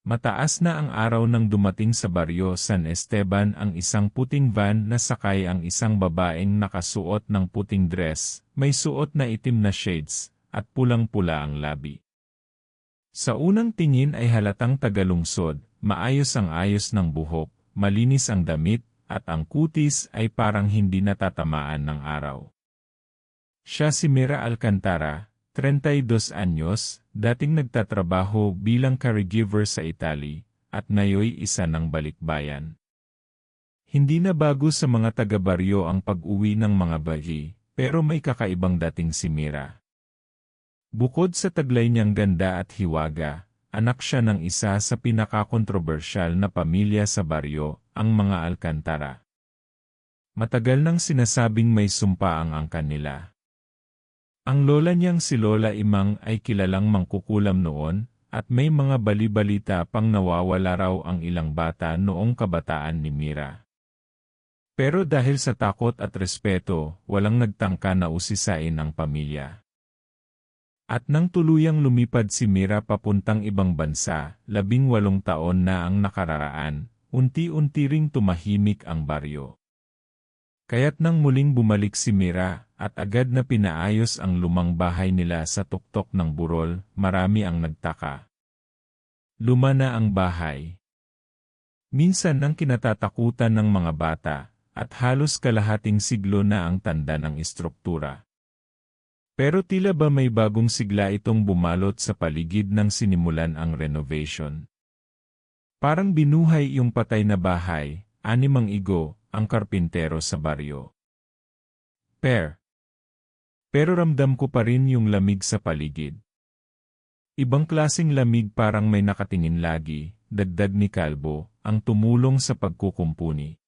Mataas na ang araw nang dumating sa baryo San Esteban ang isang puting van na sakay ang isang babaeng nakasuot ng puting dress, may suot na itim na shades, at pulang-pula ang labi. Sa unang tingin ay halatang tagalungsod, maayos ang ayos ng buhok, malinis ang damit, at ang kutis ay parang hindi natatamaan ng araw. Siya si Mira Alcantara, 32 anyos, dating nagtatrabaho bilang caregiver sa Italy, at ngayoy isa ng balikbayan. Hindi na bago sa mga taga-baryo ang pag-uwi ng mga bayi, pero may kakaibang dating si Mira. Bukod sa taglay niyang ganda at hiwaga, anak siya ng isa sa pinakakontrobersyal na pamilya sa baryo, ang mga Alcantara. Matagal nang sinasabing may sumpa ang angkan nila. Ang lola niyang si Lola Imang ay kilalang mangkukulam noon, at may mga bali-balita pang nawawala raw ang ilang bata noong kabataan ni Mira. Pero dahil sa takot at respeto, walang nagtangka na usisain ang pamilya. At nang tuluyang lumipad si Mira papuntang ibang bansa, 18 taon na ang nakararaan, unti-unti ring tumahimik ang baryo. Kaya't nang muling bumalik si Mira, at agad na pinaayos ang lumang bahay nila sa tuktok ng burol, marami ang nagtaka. Luma na ang bahay. Minsan ang kinatatakutan ng mga bata, at halos kalahating siglo na ang tanda ng istruktura. Pero tila ba may bagong sigla itong bumalot sa paligid ng sinimulan ang renovation. Parang binuhay yung patay na bahay, animang igo, ang karpintero sa baryo. Pero ramdam ko pa rin yung lamig sa paligid. Ibang klaseng lamig parang may nakatingin lagi, dagdag ni Calvo, ang tumulong sa pagkukumpuni.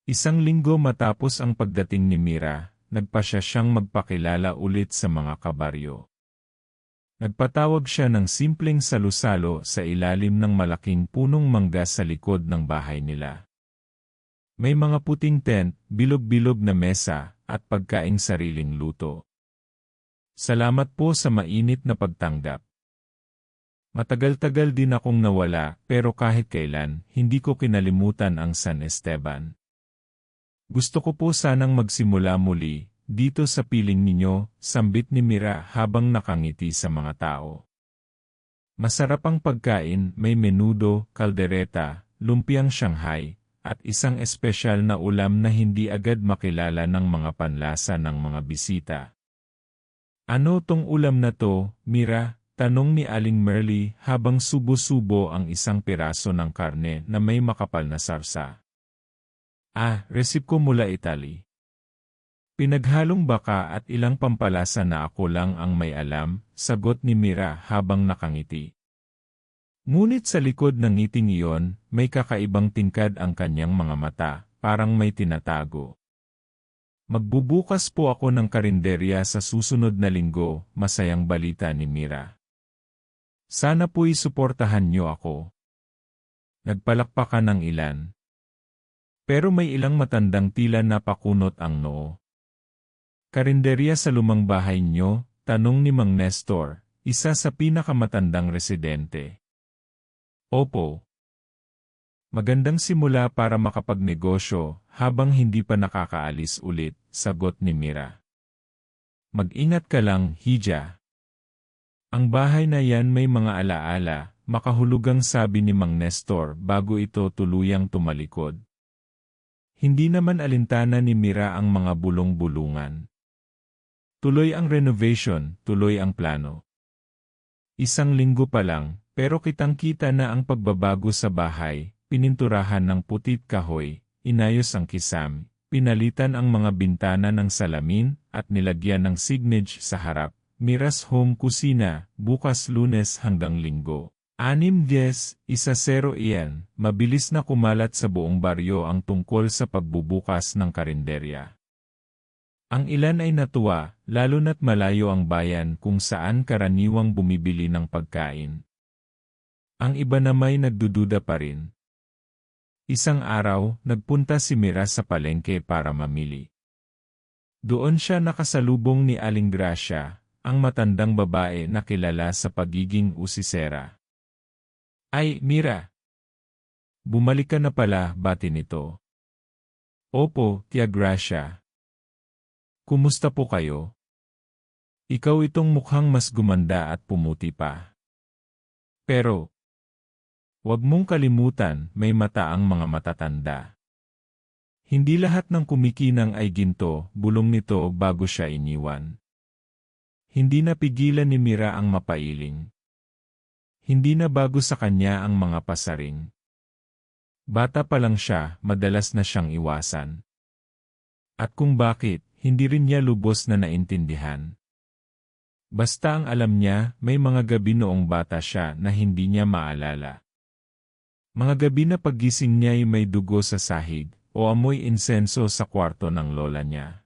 Isang linggo matapos ang pagdating ni Mira, nagpasya siyang magpakilala ulit sa mga kabaryo. Nagpatawag siya ng simpleng salusalo sa ilalim ng malaking punong mangga sa likod ng bahay nila. May mga puting tent, bilog-bilog na mesa, at pagkaing sariling luto. Salamat po sa mainit na pagtanggap. Matagal-tagal din akong nawala, pero kahit kailan, hindi ko kinalimutan ang San Esteban. Gusto ko po sanang magsimula muli, dito sa piling ninyo, sambit ni Mira habang nakangiti sa mga tao. Masarap ang pagkain, may menudo, kaldereta, lumpiang Shanghai, at isang espesyal na ulam na hindi agad makilala ng mga panlasa ng mga bisita. Ano tong ulam na to, Mira? Tanong ni Aling Merly habang subo-subo ang isang piraso ng karne na may makapal na sarsa. Resip ko mula Italy. Pinaghalong baka at ilang pampalasa na ako lang ang may alam, sagot ni Mira habang nakangiti. Ngunit sa likod ng ngiting iyon, may kakaibang tingkad ang kanyang mga mata, parang may tinatago. Magbubukas po ako ng karinderya sa susunod na linggo, masayang balita ni Mira. Sana po'y suportahan niyo ako. Nagpalakpakan ng ilan. Pero may ilang matandang tila napakunot ang noo. Karinderya sa lumang bahay niyo? Tanong ni Mang Nestor, isa sa pinakamatandang residente. Opo. Magandang simula para makapagnegosyo habang hindi pa nakakaalis ulit, sagot ni Mira. Mag-ingat ka lang, Hija. Ang bahay na yan may mga alaala, makahulugang sabi ni Mang Nestor bago ito tuluyang tumalikod. Hindi naman alintana ni Mira ang mga bulong-bulungan. Tuloy ang renovation, tuloy ang plano. Isang linggo pa lang, pero kitang-kita na ang pagbabago sa bahay, pininturahan ng putit kahoy, inayos ang kisam, pinalitan ang mga bintana ng salamin, at nilagyan ng signage sa harap. Mira's Home Kusina, bukas Lunes hanggang Linggo. 6-10, 1-0 iyan, mabilis na kumalat sa buong baryo ang tungkol sa pagbubukas ng karinderya. Ang ilan ay natuwa, lalo na't malayo ang bayan kung saan karaniwang bumibili ng pagkain. Ang iba namay nagdududa pa rin. Isang araw, nagpunta si Mira sa palengke para mamili. Doon siya nakasalubong ni Aling Gracia, ang matandang babae na kilala sa pagiging usisera. Ay, Mira! Bumalik ka na pala, bati nito. Opo, Tia Gracia. Kumusta po kayo? Ikaw itong mukhang mas gumanda at pumuti pa. Pero, huwag mong kalimutan, may mata ang mga matatanda. Hindi lahat ng kumikinang ay ginto, bulong nito bago siya iniwan. Hindi napigilan ni Mira ang mapailing. Hindi na bago sa kanya ang mga pasaring. Bata pa lang siya, madalas na siyang iwasan. At kung bakit, hindi rin niya lubos na naintindihan. Basta ang alam niya, may mga gabi noong bata siya na hindi niya maalala. Mga gabi na paggising niya ay may dugo sa sahig, o amoy insenso sa kwarto ng lola niya.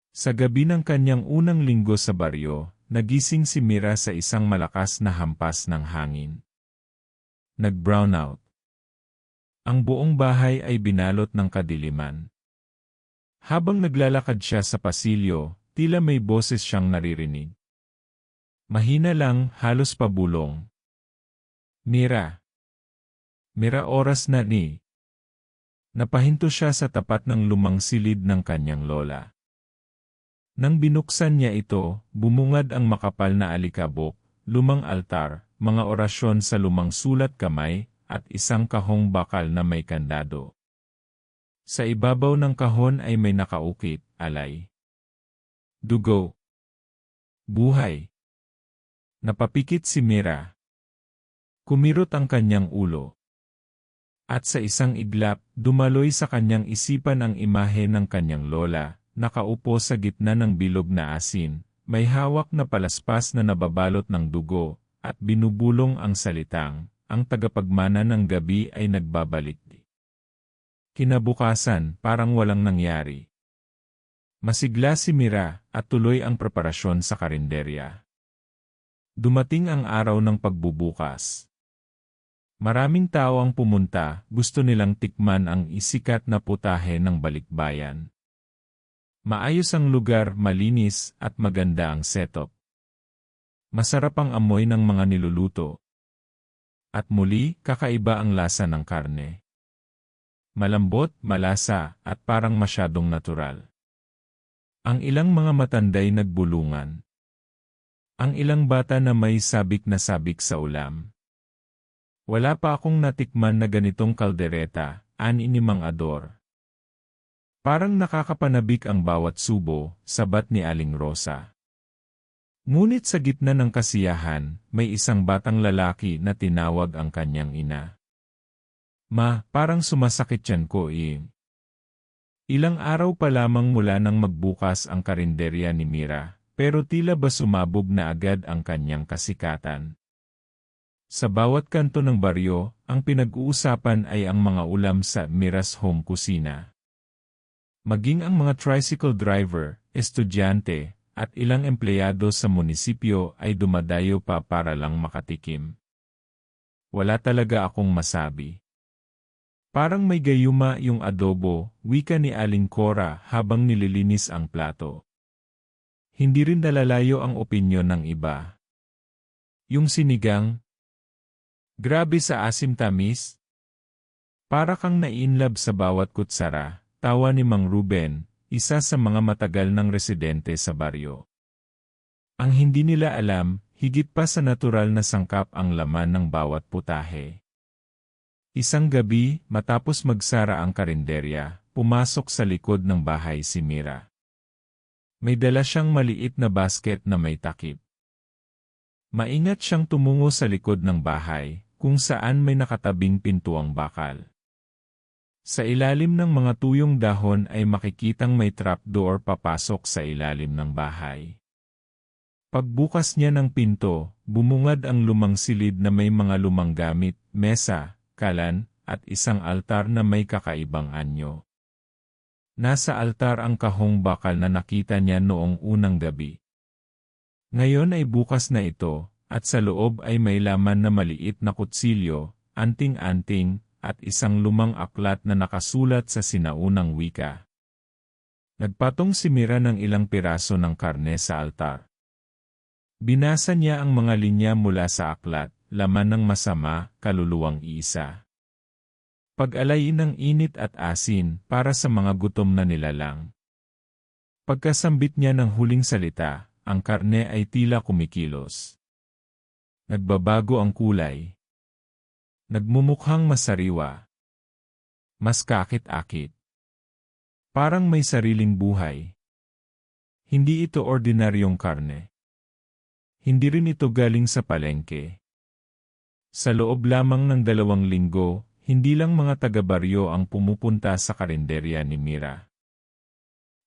Sa gabi ng kanyang unang linggo sa baryo, nagising si Mira sa isang malakas na hampas ng hangin. Nag-brownout. Ang buong bahay ay binalot ng kadiliman. Habang naglalakad siya sa pasilyo, tila may boses siyang naririnig. Mahina lang, halos pabulong. Mira. Mira, oras na ni. Napahinto siya sa tapat ng lumang silid ng kanyang lola. Nang binuksan niya ito, bumungad ang makapal na alikabok, lumang altar, mga orasyon sa lumang sulat kamay, at isang kahong bakal na may kandado. Sa ibabaw ng kahon ay may nakaukit, alay. Dugo. Buhay. Napapikit si Mira. Kumirot ang kanyang ulo. At sa isang iglap, dumaloy sa kanyang isipan ang imahe ng kanyang lola, nakaupo sa gitna ng bilog na asin, may hawak na palaspas na nababalot ng dugo, at binubulong ang salitang, ang tagapagmana ng gabi ay nagbabalik. Kinabukasan, parang walang nangyari. Masigla si Mira at tuloy ang preparasyon sa karinderya. Dumating ang araw ng pagbubukas. Maraming tao ang pumunta, gusto nilang tikman ang isikat na putahe ng balikbayan. Maayos ang lugar, malinis, at maganda ang setup. Masarap ang amoy ng mga niluluto. At muli, kakaiba ang lasa ng karne. Malambot, malasa, at parang masyadong natural. Ang ilang mga matanday nagbulungan. Ang ilang bata na may sabik na sabik sa ulam. Wala pa akong natikman na ganitong kaldereta, ani ni Mang Ador. Parang nakakapanabik ang bawat subo, sabat ni Aling Rosa. Ngunit sa gitna ng kasiyahan, may isang batang lalaki na tinawag ang kanyang ina. Ma, parang sumasakit tiyan ko eh. Ilang araw pa lamang mula nang magbukas ang karinderya ni Mira, pero tila ba sumabog na agad ang kanyang kasikatan. Sa bawat kanto ng baryo, ang pinag-uusapan ay ang mga ulam sa Mira's Home Kusina. Maging ang mga tricycle driver, estudyante, at ilang empleyado sa munisipyo ay dumadayo pa para lang makatikim. Wala talaga akong masabi. Parang may gayuma yung adobo, wika ni Aling Cora habang nililinis ang plato. Hindi rin nalalayo ang opinyon ng iba. Yung sinigang, grabe sa asim-tamis. Para kang naiinlove sa bawat kutsara, tawa ni Mang Ruben, isa sa mga matagal ng residente sa baryo. Ang hindi nila alam, higit pa sa natural na sangkap ang laman ng bawat putahe. Isang gabi, matapos magsara ang karinderya, pumasok sa likod ng bahay si Mira. May dala siyang maliit na basket na may takip. Maingat siyang tumungo sa likod ng bahay, kung saan may nakatabing pintuang bakal. Sa ilalim ng mga tuyong dahon ay makikitang may trapdoor papasok sa ilalim ng bahay. Pagbukas niya ng pinto, bumungad ang lumang silid na may mga lumang gamit, mesa, kalan, at isang altar na may kakaibang anyo. Nasa altar ang kahong bakal na nakita niya noong unang gabi. Ngayon ay bukas na ito, at sa loob ay may laman na maliit na kutsilyo, anting-anting, at isang lumang aklat na nakasulat sa sinaunang wika. Nagpatong si Mira ng ilang piraso ng karne sa altar. Binasa niya ang mga linya mula sa aklat, laman ng masama, kaluluwang iisa. Pag-alayin ng init at asin para sa mga gutom na nilalang. Pagkasambit niya ng huling salita, ang karne ay tila kumikilos. Nagbabago ang kulay. Nagmumukhang masariwa. Mas kakit-akit. Parang may sariling buhay. Hindi ito ordinaryong karne. Hindi rin ito galing sa palengke. Sa loob lamang ng 2 linggo, hindi lang mga taga-baryo ang pumupunta sa karinderya ni Mira.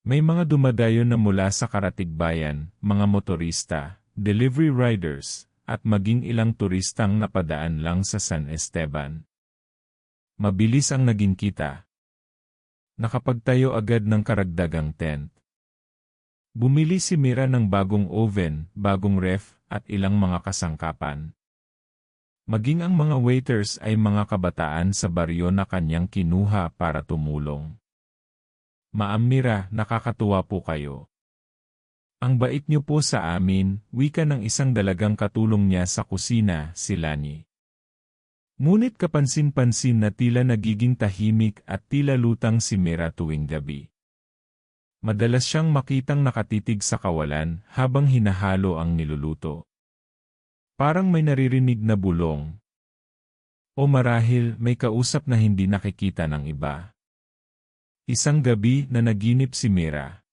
May mga dumadayo na mula sa Karatigbayan, mga motorista, delivery riders, at maging ilang turistang napadaan lang sa San Esteban. Mabilis ang naging kita. Nakapagtayo agad ng karagdagang tent. Bumili si Mira ng bagong oven, bagong ref, at ilang mga kasangkapan. Maging ang mga waiters ay mga kabataan sa baryo na kanyang kinuha para tumulong. Ma'am Mira, nakakatuwa po kayo. Ang bait niyo po sa amin, wika ng isang dalagang katulong niya sa kusina, si Lani. Ngunit kapansin-pansin na tila nagiging tahimik at tila lutang si Mira tuwing gabi. Madalas siyang makitang nakatitig sa kawalan habang hinahalo ang niluluto. Parang may naririnig na bulong. O marahil may kausap na hindi nakikita ng iba. Isang gabi na naginip si Mira.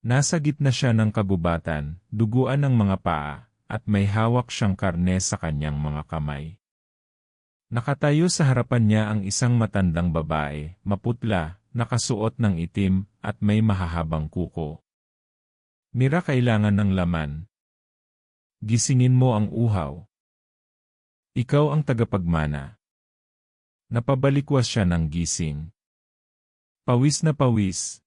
Nasa gitna siya ng kagubatan, duguan ang mga paa, at may hawak siyang karne sa kanyang mga kamay. Nakatayo sa harapan niya ang isang matandang babae, maputla, nakasuot ng itim, at may mahahabang kuko. Mira, kailangan ng laman. Gisingin mo ang uhaw. Ikaw ang tagapagmana. Napabalikwas siya ng gising. Pawis na pawis.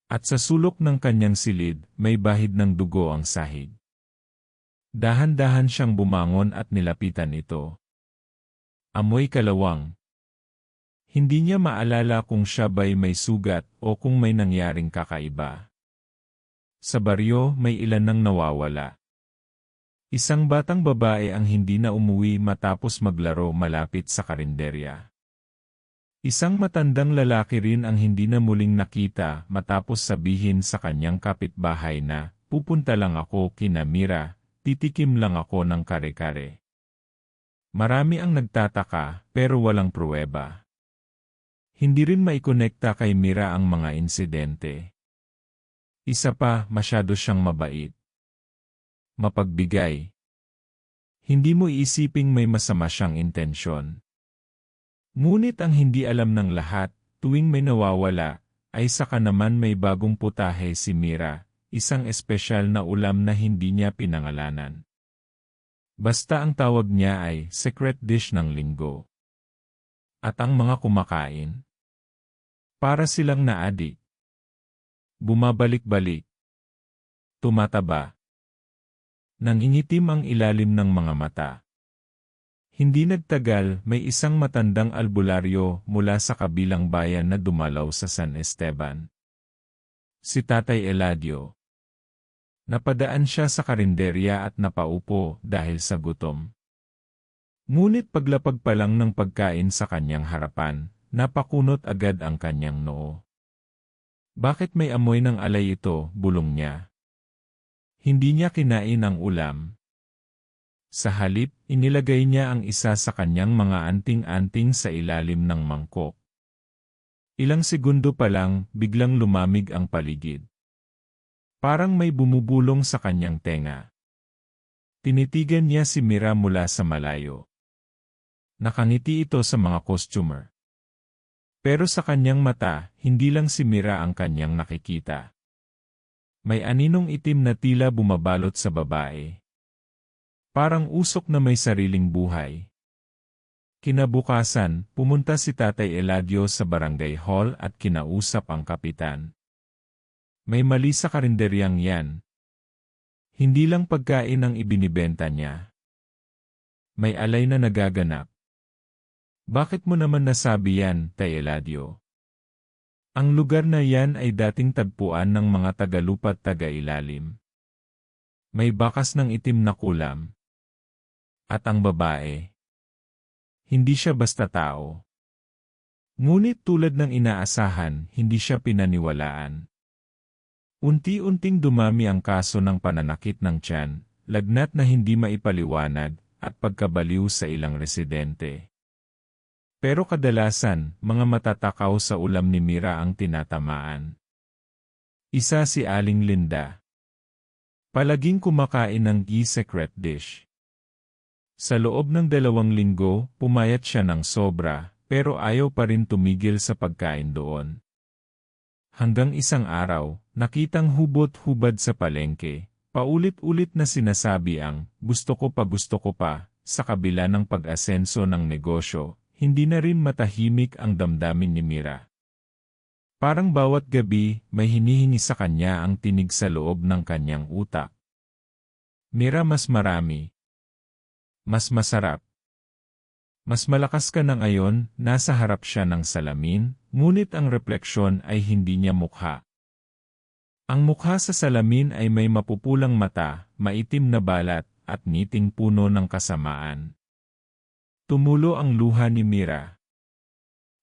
At sa sulok ng kanyang silid, may bahid ng dugo ang sahig. Dahan-dahan siyang bumangon at nilapitan ito. Amoy kalawang. Hindi niya maalala kung siya ba'y may sugat o kung may nangyaring kakaiba. Sa baryo, may ilan nang nawawala. Isang batang babae ang hindi na umuwi matapos maglaro malapit sa karinderya. Isang matandang lalaki rin ang hindi na muling nakita matapos sabihin sa kanyang kapitbahay na, pupunta lang ako kina Mira, titikim lang ako ng kare-kare. Marami ang nagtataka pero walang pruweba. Hindi rin maikonekta kay Mira ang mga insidente. Isa pa, masyado siyang mabait. Mapagbigay. Hindi mo iisiping may masama siyang intensyon. Ngunit ang hindi alam ng lahat, tuwing may nawawala, ay saka naman may bagong putahe si Mira, isang espesyal na ulam na hindi niya pinangalanan. Basta ang tawag niya ay secret dish ng linggo. At ang mga kumakain, para silang naadik. Bumabalik-balik. Tumataba. Nangingitim ang ilalim ng mga mata. Hindi nagtagal, may isang matandang albularyo mula sa kabilang bayan na dumalaw sa San Esteban. Si Tatay Eladio. Napadaan siya sa karinderya at napaupo dahil sa gutom. Ngunit paglapag pa lang ng pagkain sa kanyang harapan, napakunot agad ang kanyang noo. Bakit may amoy ng alay ito, bulong niya. Hindi niya kinain ang ulam. Sa halip, inilagay niya ang isa sa kanyang mga anting-anting sa ilalim ng mangkok. Ilang segundo pa lang, biglang lumamig ang paligid. Parang may bumubulong sa kanyang tenga. Tinitigan niya si Mira mula sa malayo. Nakangiti ito sa mga customer. Pero sa kanyang mata, hindi lang si Mira ang kanyang nakikita. May aninong itim na tila bumabalot sa babae. Parang usok na may sariling buhay. Kinabukasan, pumunta si Tatay Eladio sa barangay hall at kinausap ang kapitan. May mali sa karinderyang yan. Hindi lang pagkain ang ibinibenta niya. May alay na nagaganap. Bakit mo naman nasabi yan, Tay Eladio? Ang lugar na yan ay dating tagpuan ng mga tagalupa at taga-ilalim. May bakas ng itim na kulam. At ang babae, hindi siya basta tao. Ngunit tulad ng inaasahan, hindi siya pinaniwalaan. Unti-unting dumami ang kaso ng pananakit ng tiyan, lagnat na hindi maipaliwanag, at pagkabaliw sa ilang residente. Pero kadalasan, mga matatakaw sa ulam ni Mira ang tinatamaan. Isa si Aling Linda. Palaging kumakain ng secret dish. Sa loob ng 2 linggo, pumayat siya ng sobra, pero ayaw pa rin tumigil sa pagkain doon. Hanggang isang araw, nakitang hubot-hubad sa palengke, paulit-ulit na sinasabi ang, gusto ko pa, sa kabila ng pag-asenso ng negosyo, hindi na rin matahimik ang damdamin ni Mira. Parang bawat gabi, may hinihingi sa kanya ang tinig sa loob ng kanyang utak. Mira, mas marami. Mas masarap. Mas malakas ka na ngayon, nasa harap siya ng salamin, ngunit ang refleksyon ay hindi niya mukha. Ang mukha sa salamin ay may mapupulang mata, maitim na balat, at ngiting puno ng kasamaan. Tumulo ang luha ni Mira.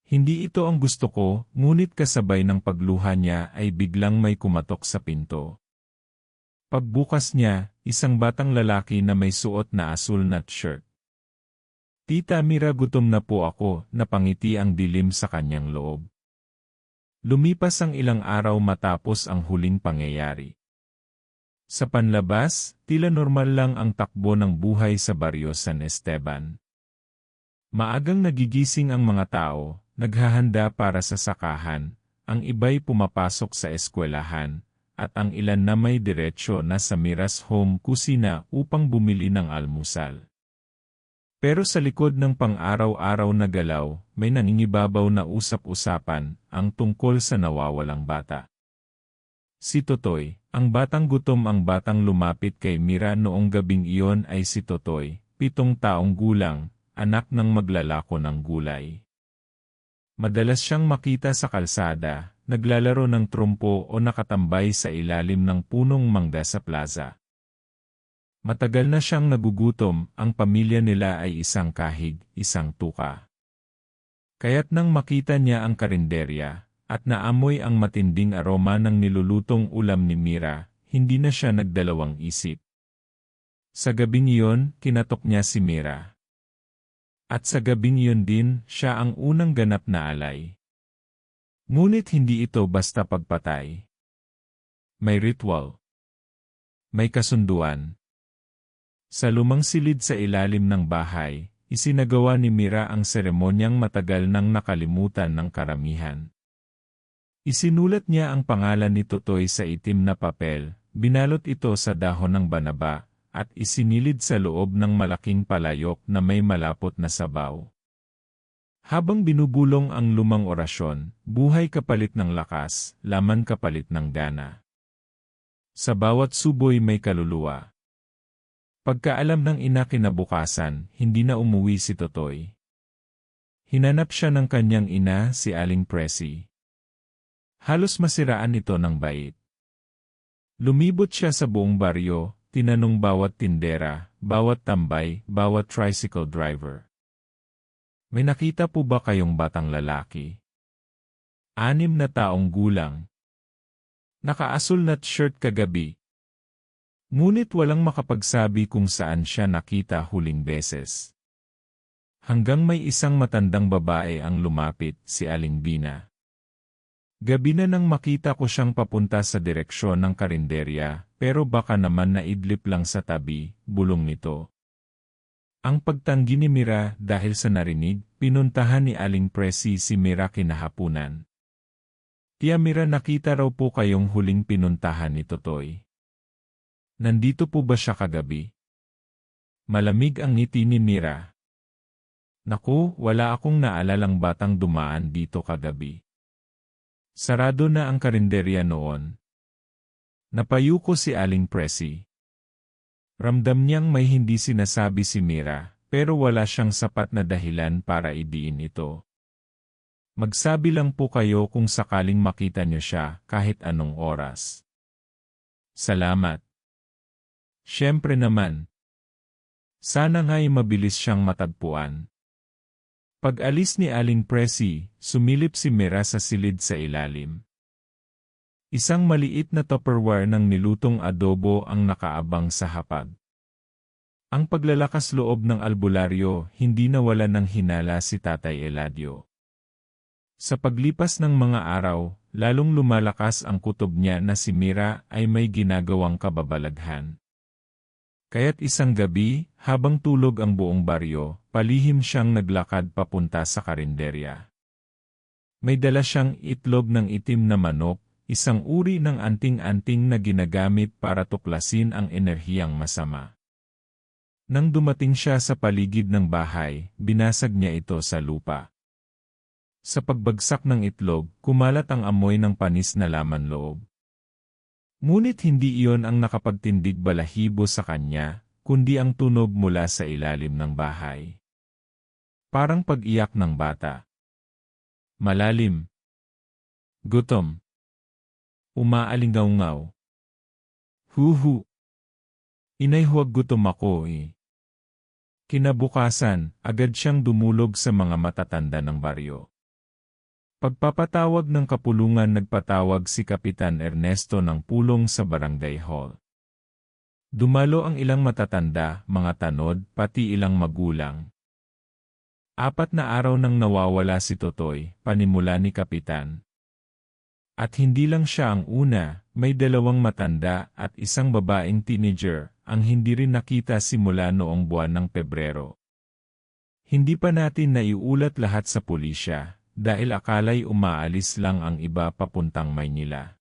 Hindi ito ang gusto ko, ngunit kasabay ng pagluha niya ay biglang may kumatok sa pinto. Pagbukas niya, isang batang lalaki na may suot na asul na shirt. Tita Mira, gutom na po ako, napangiti ang dilim sa kanyang loob. Lumipas ang ilang araw matapos ang huling pangyayari. Sa panlabas, tila normal lang ang takbo ng buhay sa baryo San Esteban. Maagang nagigising ang mga tao, naghahanda para sa sakahan, ang iba'y pumapasok sa eskwelahan, at ang ilan na may diretsyo na sa Mira's home kusina upang bumili ng almusal. Pero sa likod ng pang-araw-araw na galaw, may nangingibabaw na usap-usapan, ang tungkol sa nawawalang bata. Si Totoy, ang batang gutom. Ang batang lumapit kay Mira noong gabing iyon ay si Totoy, 7 taong gulang, anak ng maglalako ng gulay. Madalas siyang makita sa kalsada, naglalaro ng trumpo o nakatambay sa ilalim ng punong mangga sa plaza. Matagal na siyang nagugutom, ang pamilya nila ay isang kahig, isang tuka. Kaya't nang makita niya ang karinderya, at naamoy ang matinding aroma ng nilulutong ulam ni Mira, hindi na siya nagdalawang isip. Sa gabing iyon, kinatok niya si Mira. At sa gabing iyon din, siya ang unang ganap na alay. Ngunit hindi ito basta pagpatay. May ritual. May kasunduan. Sa lumang silid sa ilalim ng bahay, isinagawa ni Mira ang seremonyang matagal nang nakalimutan ng karamihan. Isinulat niya ang pangalan ni Totoy sa itim na papel, binalot ito sa dahon ng banaba, at isinilid sa loob ng malaking palayok na may malapot na sabaw. Habang binubulong ang lumang orasyon, buhay kapalit ng lakas, laman kapalit ng gana. Sa bawat suboy may kaluluwa. Pagkaalam ng ina kinabukasan, hindi na umuwi si Totoy. Hinanap siya ng kanyang ina, si Aling Presi. Halos masiraan ito ng bait. Lumibot siya sa buong baryo, tinanong bawat tindera, bawat tambay, bawat tricycle driver. May nakita po ba kayong batang lalaki? 6 na taong gulang. Nakaasul na shirt kagabi. Ngunit walang makapagsabi kung saan siya nakita huling beses. Hanggang may isang matandang babae ang lumapit, si Aling Bina. Gabi na nang makita ko siyang papunta sa direksyon ng karinderya, pero baka naman naidlip lang sa tabi, bulong nito. Ang pagtanggi ni Mira dahil sa narinig, pinuntahan ni Aling Presi si Mira kinahapunan. Tia Mira, nakita raw po kayong huling pinuntahan ni Totoy. Nandito po ba siya kagabi? Malamig ang ngiti ni Mira. Naku, wala akong naalalang batang dumaan dito kagabi. Sarado na ang karinderya noon. Napayuko si Aling Presi. Ramdam niyang may hindi sinasabi si Mira, pero wala siyang sapat na dahilan para idiin ito. Magsabi lang po kayo kung sakaling makita niyo siya kahit anong oras. Salamat. Siyempre naman. Sana nga'y mabilis siyang matagpuan. Pag-alis ni Aling Presi, sumilip si Mira sa silid sa ilalim. Isang maliit na Tupperware ng nilutong adobo ang nakaabang sa hapag. Ang paglalakas loob ng albularyo, hindi nawala ng hinala si Tatay Eladio. Sa paglipas ng mga araw, lalong lumalakas ang kutob niya na si Mira ay may ginagawang kababalaghan. Kaya't isang gabi, habang tulog ang buong baryo, palihim siyang naglakad papunta sa karinderya. May dala siyang itlog ng itim na manok, isang uri ng anting-anting na ginagamit para tuklasin ang enerhiyang masama. Nang dumating siya sa paligid ng bahay, binasag niya ito sa lupa. Sa pagbagsak ng itlog, kumalat ang amoy ng panis na laman loob. Ngunit hindi iyon ang nakapagtindig balahibo sa kanya, kundi ang tunog mula sa ilalim ng bahay. Parang pag-iyak ng bata. Malalim. Gutom. Umaalingaw-ngaw. Huhu. Inay, huwag gutom ako eh. Kinabukasan, agad siyang dumulog sa mga matatanda ng baryo. Pagpapatawag ng kapulungan, nagpatawag si Kapitan Ernesto ng pulong sa barangay hall. Dumalo ang ilang matatanda, mga tanod, pati ilang magulang. 4 na araw nang nawawala si Totoy, panimula ni Kapitan. At hindi lang siya ang una, may 2 matanda at isang babaeng teenager ang hindi rin nakita simula noong buwan ng Pebrero. Hindi pa natin naiulat lahat sa pulisya, dahil akala'y umaalis lang ang iba papuntang Maynila.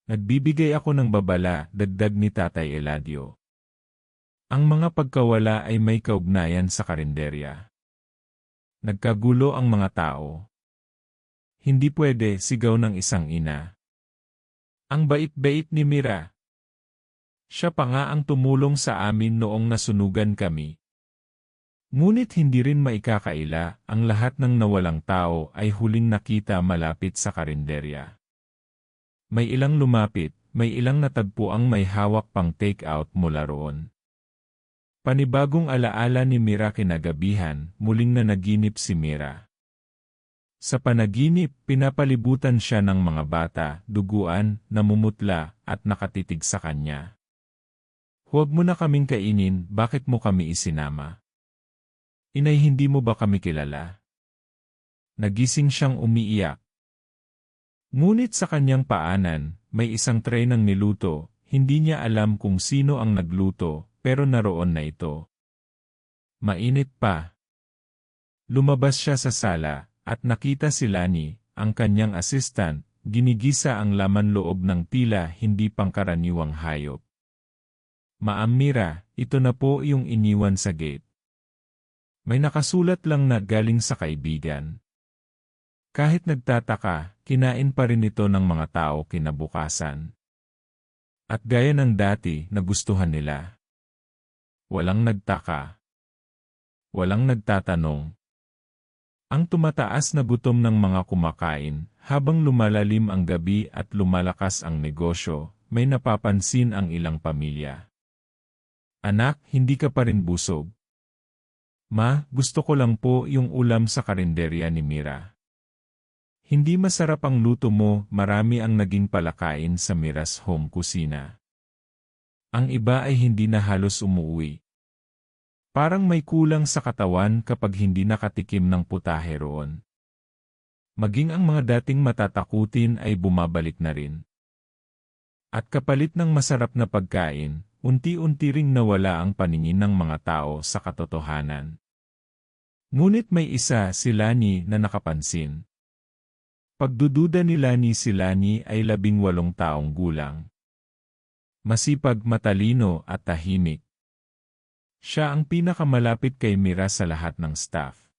Nagbibigay ako ng babala, dagdag ni Tatay Eladio. Ang mga pagkawala ay may kaugnayan sa karinderya. Nagkagulo ang mga tao. Hindi pwede, sigaw ng isang ina. Ang bait-bait ni Mira. Siya pa nga ang tumulong sa amin noong nasunugan kami. Ngunit hindi rin maikakaila, ang lahat ng nawalang tao ay huling nakita malapit sa karinderya. May ilang lumapit, may ilang natagpo ang may hawak pang take-out mula roon. Panibagong alaala ni Mira kinagabihan, muling nanaginip si Mira. Sa panaginip, pinapalibutan siya ng mga bata, duguan, namumutla, at nakatitig sa kanya. Huwag mo na kaming kainin, bakit mo kami isinama? Inay, hindi mo ba kami kilala? Nagising siyang umiiyak. Ngunit sa kanyang paanan, may isang tray ng niluto, hindi niya alam kung sino ang nagluto, pero naroon na ito. Mainit pa. Lumabas siya sa sala, at nakita si Lani, ang kanyang assistant, ginigisa ang laman loob ng tila hindi pangkaraniwang hayop. Ma'am Mira, ito na po yung iniwan sa gate. May nakasulat lang na galing sa kaibigan. Kahit nagtataka, kinain pa rin ito ng mga tao kinabukasan. At gaya ng dati, nagustuhan nila. Walang nagtaka. Walang nagtatanong. Ang tumataas na gutom ng mga kumakain, habang lumalalim ang gabi at lumalakas ang negosyo, may napapansin ang ilang pamilya. Anak, hindi ka pa rin busog. Ma, gusto ko lang po yung ulam sa karinderya ni Mira. Hindi masarap ang luto mo, marami ang naging palakain sa Mira's home kusina. Ang iba ay hindi na halos umuwi. Parang may kulang sa katawan kapag hindi nakatikim ng putahe roon. Maging ang mga dating matatakutin ay bumabalik na rin. At kapalit ng masarap na pagkain, unti-unti ring nawala ang paningin ng mga tao sa katotohanan. Ngunit may isa, si Lani, na nakapansin. Pagdududa ni Lani, si Lani ay 18 taong gulang. Masipag, matalino at tahimik. Siya ang pinakamalapit kay Mira sa lahat ng staff.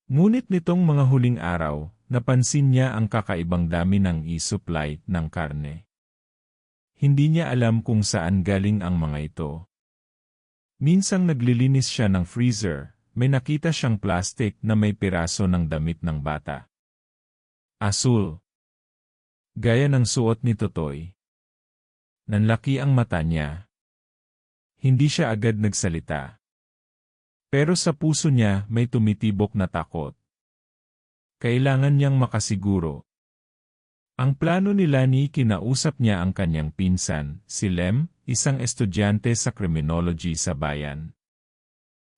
Ngunit nitong mga huling araw, napansin niya ang kakaibang dami ng e-supply ng karne. Hindi niya alam kung saan galing ang mga ito. Minsang naglilinis siya ng freezer, may nakita siyang plastic na may piraso ng damit ng bata. Asul. Gaya ng suot ni Totoy. Nanlaki ang mata niya. Hindi siya agad nagsalita. Pero sa puso niya may tumitibok na takot. Kailangan niyang makasiguro. Ang plano ni Lani, kinausap niya ang kanyang pinsan, si Lem, isang estudyante sa criminology sa bayan.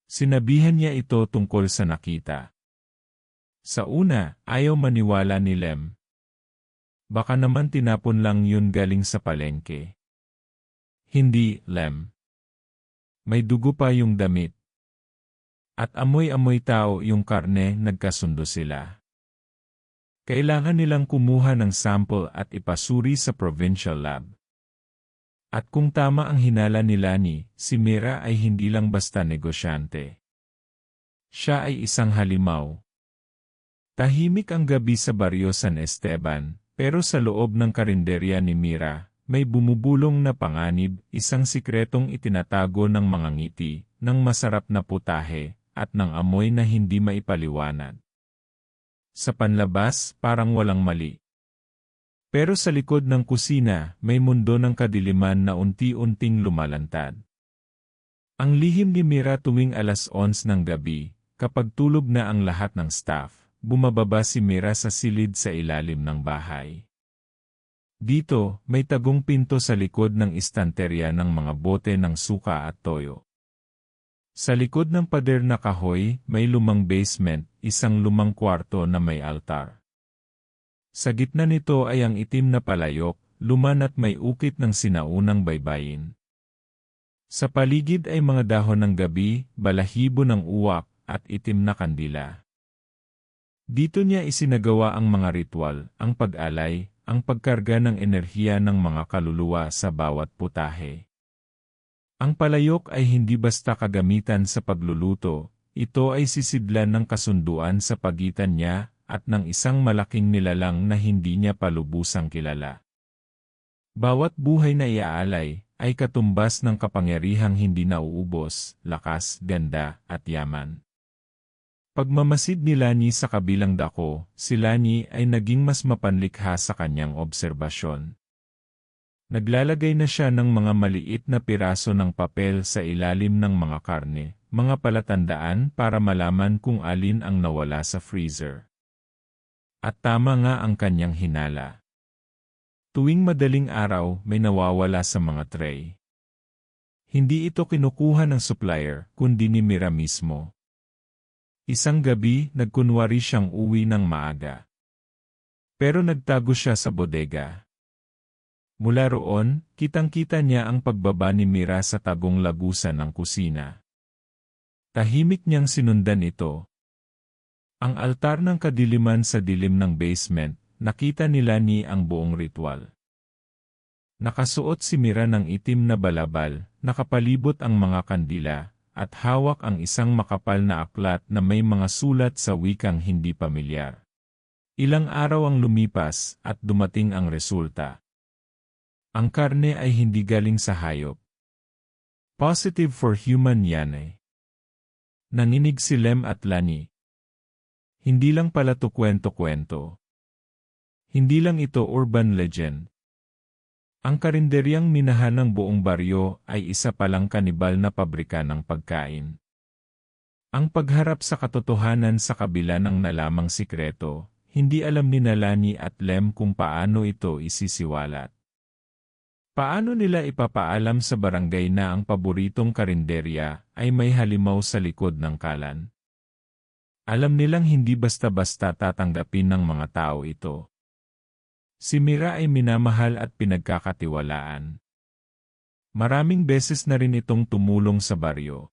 Sinabihan niya ito tungkol sa nakita. Sa una, ayaw maniwala ni Lem. Baka naman tinapon lang yun galing sa palengke. Hindi, Lem. May dugo pa yung damit. At amoy-amoy tao yung karne, nagkasundo sila. Kailangan nilang kumuha ng sample at ipasuri sa provincial lab. At kung tama ang hinala ni Lani, si Mira ay hindi lang basta negosyante. Siya ay isang halimaw. Tahimik ang gabi sa baryo San Esteban, pero sa loob ng karinderya ni Mira, may bumubulong na panganib, isang sikretong itinatago ng mga ngiti, ng masarap na putahe, at ng amoy na hindi maipaliwanag. Sa panlabas, parang walang mali. Pero sa likod ng kusina, may mundo ng kadiliman na unti-unting lumalantad. Ang lihim ni Mira tuwing 11:00 ng gabi, kapag tulog na ang lahat ng staff, bumababa si Mira sa silid sa ilalim ng bahay. Dito, may tagong pinto sa likod ng istanterya ng mga bote ng suka at toyo. Sa likod ng pader na kahoy, may lumang basement, isang lumang kwarto na may altar. Sa gitna nito ay ang itim na palayok, luman at may ukit ng sinaunang baybayin. Sa paligid ay mga dahon ng gabi, balahibo ng uwak, at itim na kandila. Dito niya isinagawa ang mga ritual, ang pag-alay, ang pagkarga ng enerhiya ng mga kaluluwa sa bawat putahe. Ang palayok ay hindi basta kagamitan sa pagluluto, ito ay sisidlan ng kasunduan sa pagitan niya at ng isang malaking nilalang na hindi niya palubusang kilala. Bawat buhay na iaalay ay katumbas ng kapangyarihang hindi nauubos, lakas, ganda, at yaman. Pagmamasid ni Lani sa kabilang dako, si Lani ay naging mas mapanlikha sa kanyang obserbasyon. Naglalagay na siya ng mga maliit na piraso ng papel sa ilalim ng mga karne, mga palatandaan para malaman kung alin ang nawala sa freezer. At tama nga ang kanyang hinala. Tuwing madaling araw, may nawawala sa mga tray. Hindi ito kinukuha ng supplier, kundi ni Mira mismo. Isang gabi, nagkunwari siyang uwi ng maaga. Pero nagtago siya sa bodega. Mula roon, kitang-kita niya ang pagbaba ni Mira sa tagong lagusan ng kusina. Tahimik niyang sinundan ito. Ang altar ng kadiliman sa dilim ng basement, nakita ni Lani ang buong ritual. Nakasuot si Mira ng itim na balabal, nakapalibot ang mga kandila, at hawak ang isang makapal na aklat na may mga sulat sa wikang hindi pamilyar. Ilang araw ang lumipas at dumating ang resulta. Ang karne ay hindi galing sa hayop. Positive for human yan eh. Nanginig si Lem at Lani. Hindi lang pala to kwento-kwento. Hindi lang ito urban legend. Ang karinderyang minahan ng buong baryo ay isa palang kanibal na pabrika ng pagkain. Ang pagharap sa katotohanan sa kabila ng nalamang sikreto, hindi alam ni Lani at Lem kung paano ito isisiwalat. Paano nila ipapaalam sa barangay na ang paboritong karinderya ay may halimaw sa likod ng kalan? Alam nilang hindi basta-basta tatanggapin ng mga tao ito. Si Mira ay minamahal at pinagkakatiwalaan. Maraming beses na rin itong tumulong sa baryo.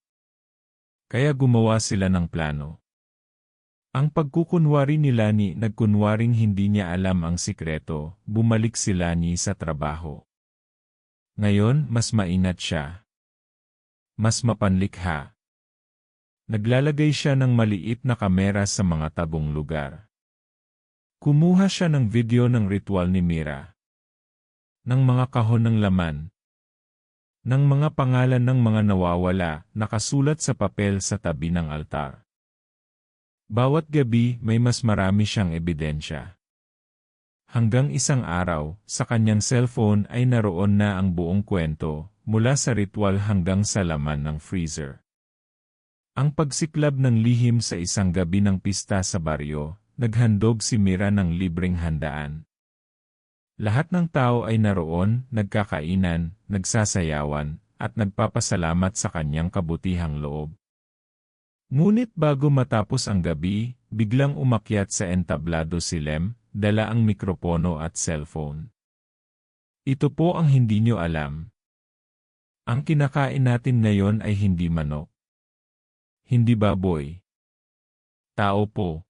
Kaya gumawa sila ng plano. Ang pagkukunwari ni Lani, nagkunwaring hindi niya alam ang sikreto, bumalik si Lani sa trabaho. Ngayon, mas mainat siya. Mas mapanlikha. Naglalagay siya ng maliit na kamera sa mga tabong lugar. Kumuha siya ng video ng ritual ni Mira. Ng mga kahon ng laman. Ng mga pangalan ng mga nawawala, nakasulat sa papel sa tabi ng altar. Bawat gabi, may mas marami siyang ebidensya. Hanggang isang araw, sa kanyang cellphone ay naroon na ang buong kwento, mula sa ritual hanggang sa laman ng freezer. Ang pagsiklab ng lihim sa isang gabi ng pista sa baryo, naghandog si Mira ng libreng handaan. Lahat ng tao ay naroon, nagkakainan, nagsasayawan, at nagpapasalamat sa kanyang kabutihang loob. Ngunit bago matapos ang gabi, biglang umakyat sa entablado si Lem, dala ang mikropono at cellphone. Ito po ang hindi nyo alam. Ang kinakain natin ngayon ay hindi manok. Hindi baboy. Tao po.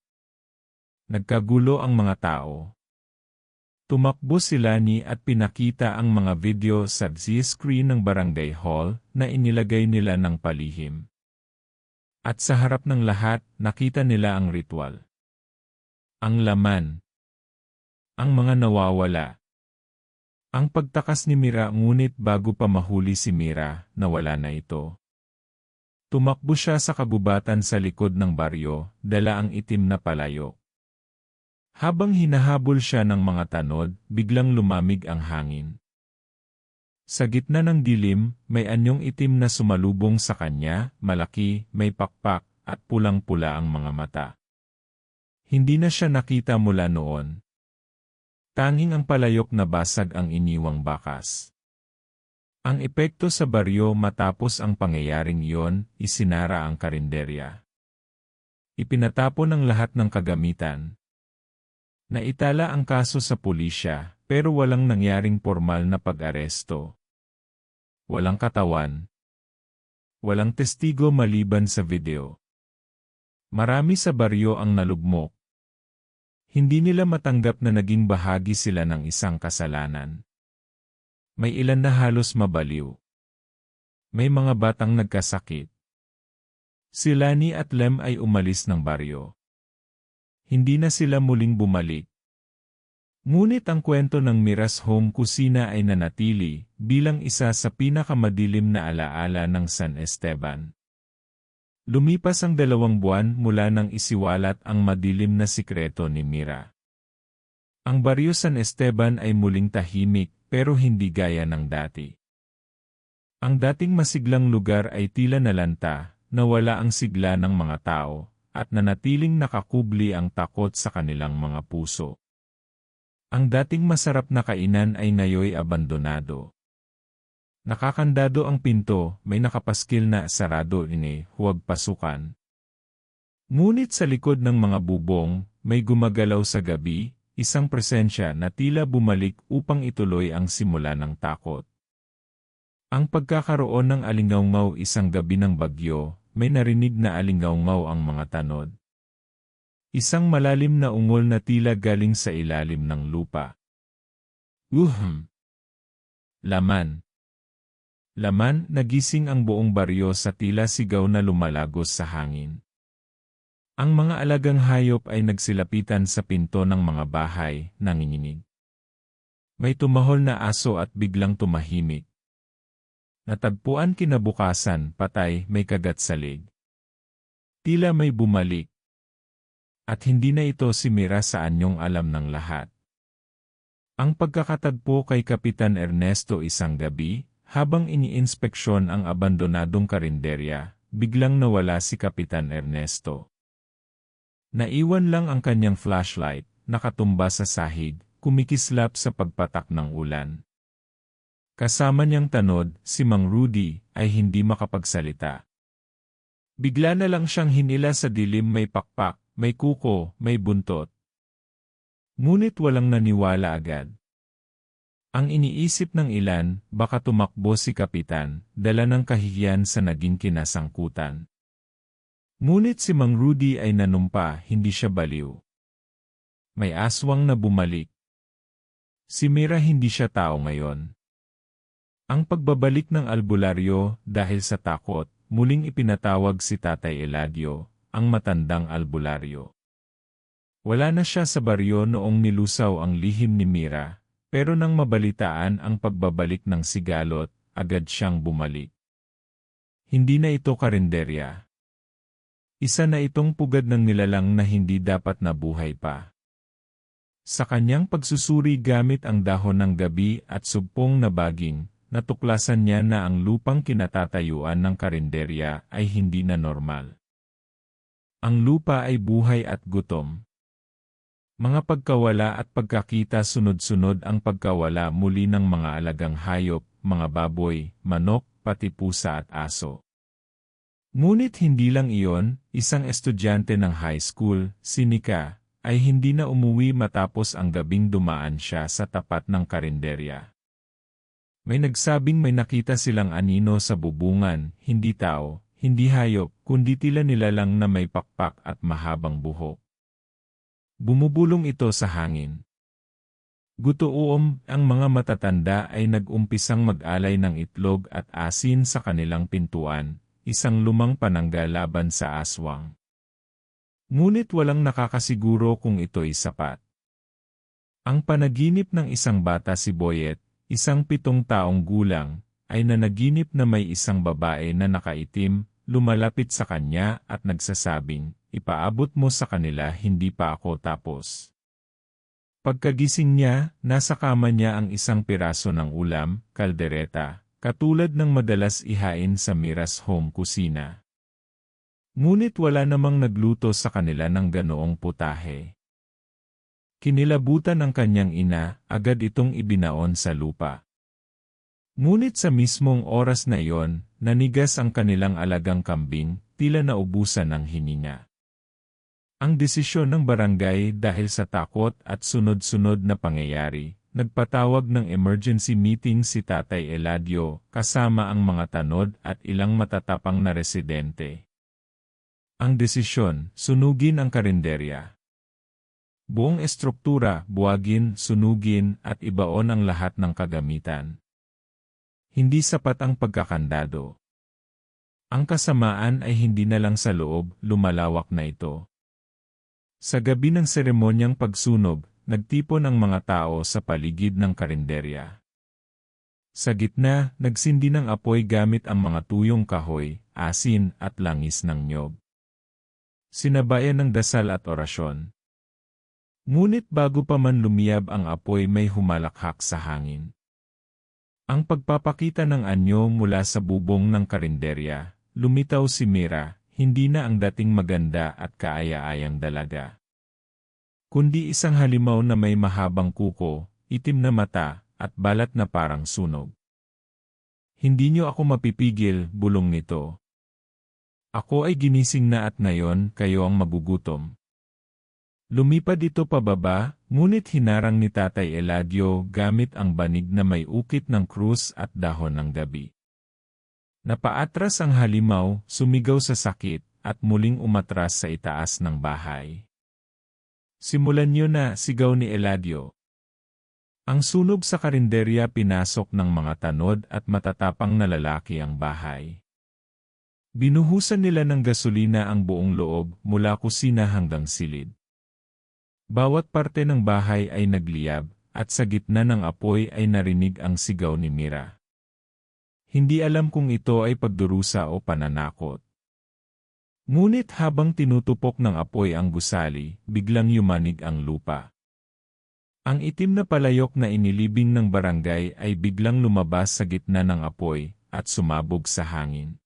Nagkagulo ang mga tao. Tumakbo sila ni at pinakita ang mga video sa Z-screen ng barangay hall na inilagay nila ng palihim. At sa harap ng lahat, nakita nila ang ritual. Ang laman. Ang mga nawawala. Ang pagtakas ni Mira ngunit bago pa mahuli si Mira, nawala na ito. Tumakbo siya sa kagubatan sa likod ng baryo, dala ang itim na palayok. Habang hinahabol siya ng mga tanod, biglang lumamig ang hangin. Sa gitna ng dilim, may anyong itim na sumalubong sa kanya, malaki, may pakpak, at pulang-pula ang mga mata. Hindi na siya nakita mula noon. Tanging ang palayok na basag ang iniwang bakas. Ang epekto sa baryo matapos ang pangyayaring iyon, isinara ang karinderya. Ipinatapon ang lahat ng kagamitan. Naitala ang kaso sa pulisya, pero walang nangyaring formal na pag-aresto. Walang katawan. Walang testigo maliban sa video. Marami sa baryo ang nalugmok. Hindi nila matanggap na naging bahagi sila ng isang kasalanan. May ilan na halos mabaliw. May mga batang nagkasakit. Si Lani at Lem ay umalis ng baryo. Hindi na sila muling bumalik. Ngunit ang kwento ng Mira's Home Kusina ay nanatili bilang isa sa pinakamadilim na alaala ng San Esteban. Lumipas ang 2 buwan mula nang isiwalat ang madilim na sikreto ni Mira. Ang baryo San Esteban ay muling tahimik pero hindi gaya ng dati. Ang dating masiglang lugar ay tila nalanta, nawala ang sigla ng mga tao, at nanatiling nakakubli ang takot sa kanilang mga puso. Ang dating masarap na kainan ay ngayoy abandonado. Nakakandado ang pinto, may nakapaskil na sarado ini, huwag pasukan. Ngunit sa likod ng mga bubong, may gumagalaw sa gabi, isang presensya na tila bumalik upang ituloy ang simula ng takot. Ang pagkakaroon ng alingawngaw isang gabi ng bagyo, may narinig na alingawngaw ang mga tanod. Isang malalim na ungol na tila galing sa ilalim ng lupa. Laman. Laman, nagising ang buong baryo sa tila sigaw na lumalagos sa hangin. Ang mga alagang hayop ay nagsilapitan sa pinto ng mga bahay, nanginginig. May tumahol na aso at biglang tumahimik. Natagpuan kinabukasan, patay, may kagat sa leg. Tila may bumalik. At hindi na ito si Mira sa anyong alam ng lahat. Ang pagkakatagpo kay Kapitan Ernesto isang gabi, habang iniinspeksyon ang abandonadong karinderya, biglang nawala si Kapitan Ernesto. Naiwan lang ang kanyang flashlight, nakatumba sa sahig, kumikislap sa pagpatak ng ulan. Kasama niyang tanod, si Mang Rudy, ay hindi makapagsalita. Bigla na lang siyang hinila sa dilim, may pakpak, may kuko, may buntot. Ngunit walang naniwala agad. Ang iniisip ng ilan, baka tumakbo si Kapitan, dala ng kahihiyan sa naging kinasangkutan. Ngunit si Mang Rudy ay nanumpa, hindi siya baliw. May aswang na bumalik. Si Mira hindi siya tao ngayon. Ang pagbabalik ng albularyo, dahil sa takot, muling ipinatawag si Tatay Eladio, ang matandang albularyo. Wala na siya sa baryo noong nilusaw ang lihim ni Mira, pero nang mabalitaan ang pagbabalik ng sigalot, agad siyang bumalik. Hindi na ito karinderya. Isa na itong pugad ng nilalang na hindi dapat nabuhay pa. Sa kanyang pagsusuri gamit ang dahon ng gabi at sugpong na baging, natuklasan niya na ang lupang kinatatayuan ng karinderya ay hindi na normal. Ang lupa ay buhay at gutom. Mga pagkawala at pagkakita sunod-sunod ang pagkawala muli ng mga alagang hayop, mga baboy, manok, pati pusa at aso. Ngunit hindi lang iyon, isang estudyante ng high school, si Nika, ay hindi na umuwi matapos ang gabing dumaan siya sa tapat ng karinderya. May nagsabing may nakita silang anino sa bubungan, hindi tao, hindi hayop, kundi tila nilalang na may pakpak at mahabang buhok. Bumubulong ito sa hangin. Gutuom, ang mga matatanda ay nag-umpisang mag-alay ng itlog at asin sa kanilang pintuan, isang lumang panangga laban sa aswang. Ngunit walang nakakasiguro kung ito'y sapat. Ang panaginip ng isang bata si Boyet, isang 7 taong gulang, ay nanaginip na may isang babae na nakaitim, lumalapit sa kanya at nagsasabing, "Ipaabot mo sa kanila, hindi pa ako tapos." Pagkagising niya, nasa kama niya ang isang piraso ng ulam, kaldereta, katulad ng madalas ihain sa Mira's home kusina. Ngunit wala namang nagluto sa kanila ng ganoong putahe. Kinilabutan ng kanyang ina, agad itong ibinaon sa lupa. Ngunit sa mismong oras na iyon, nanigas ang kanilang alagang kambing, tila naubusan ng hininga. Ang desisyon ng barangay dahil sa takot at sunod-sunod na pangyayari, nagpatawag ng emergency meeting si Tatay Eladio, kasama ang mga tanod at ilang matatapang na residente. Ang desisyon, sunugin ang karinderya. Buong estruktura, buwagin, sunugin at ibaon ang lahat ng kagamitan. Hindi sapat ang pagkakandado. Ang kasamaan ay hindi na lang sa loob, lumalawak na ito. Sa gabi ng seremonyang pagsunog, nagtipon ang mga tao sa paligid ng karinderya. Sa gitna, nagsindi ng apoy gamit ang mga tuyong kahoy, asin at langis ng niyog. Sinabayan ng dasal at orasyon. Ngunit bago pa man lumiyab ang apoy may humalakhak sa hangin. Ang pagpapakita ng anyo mula sa bubong ng karinderya, lumitaw si Mira, hindi na ang dating maganda at kaaya-ayang dalaga. Kundi isang halimaw na may mahabang kuko, itim na mata, at balat na parang sunog. "Hindi niyo ako mapipigil," bulong nito. "Ako ay ginising na at ngayon kayo ang magugutom." Lumipad ito pababa, ngunit hinarang ni Tatay Eladio gamit ang banig na may ukit ng krus at dahon ng gabi. Napaatras ang halimaw, sumigaw sa sakit, at muling umatras sa itaas ng bahay. "Simulan niyo na," sigaw ni Eladio. Ang sunog sa karinderya pinasok ng mga tanod at matatapang na lalaki ang bahay. Binuhusan nila ng gasolina ang buong loob mula kusina hanggang silid. Bawat parte ng bahay ay nagliyab, at sa gitna ng apoy ay narinig ang sigaw ni Mira. Hindi alam kung ito ay pagdurusa o pananakot. Ngunit habang tinutupok ng apoy ang gusali, biglang yumanig ang lupa. Ang itim na palayok na inilibing ng barangay ay biglang lumabas sa gitna ng apoy, at sumabog sa hangin.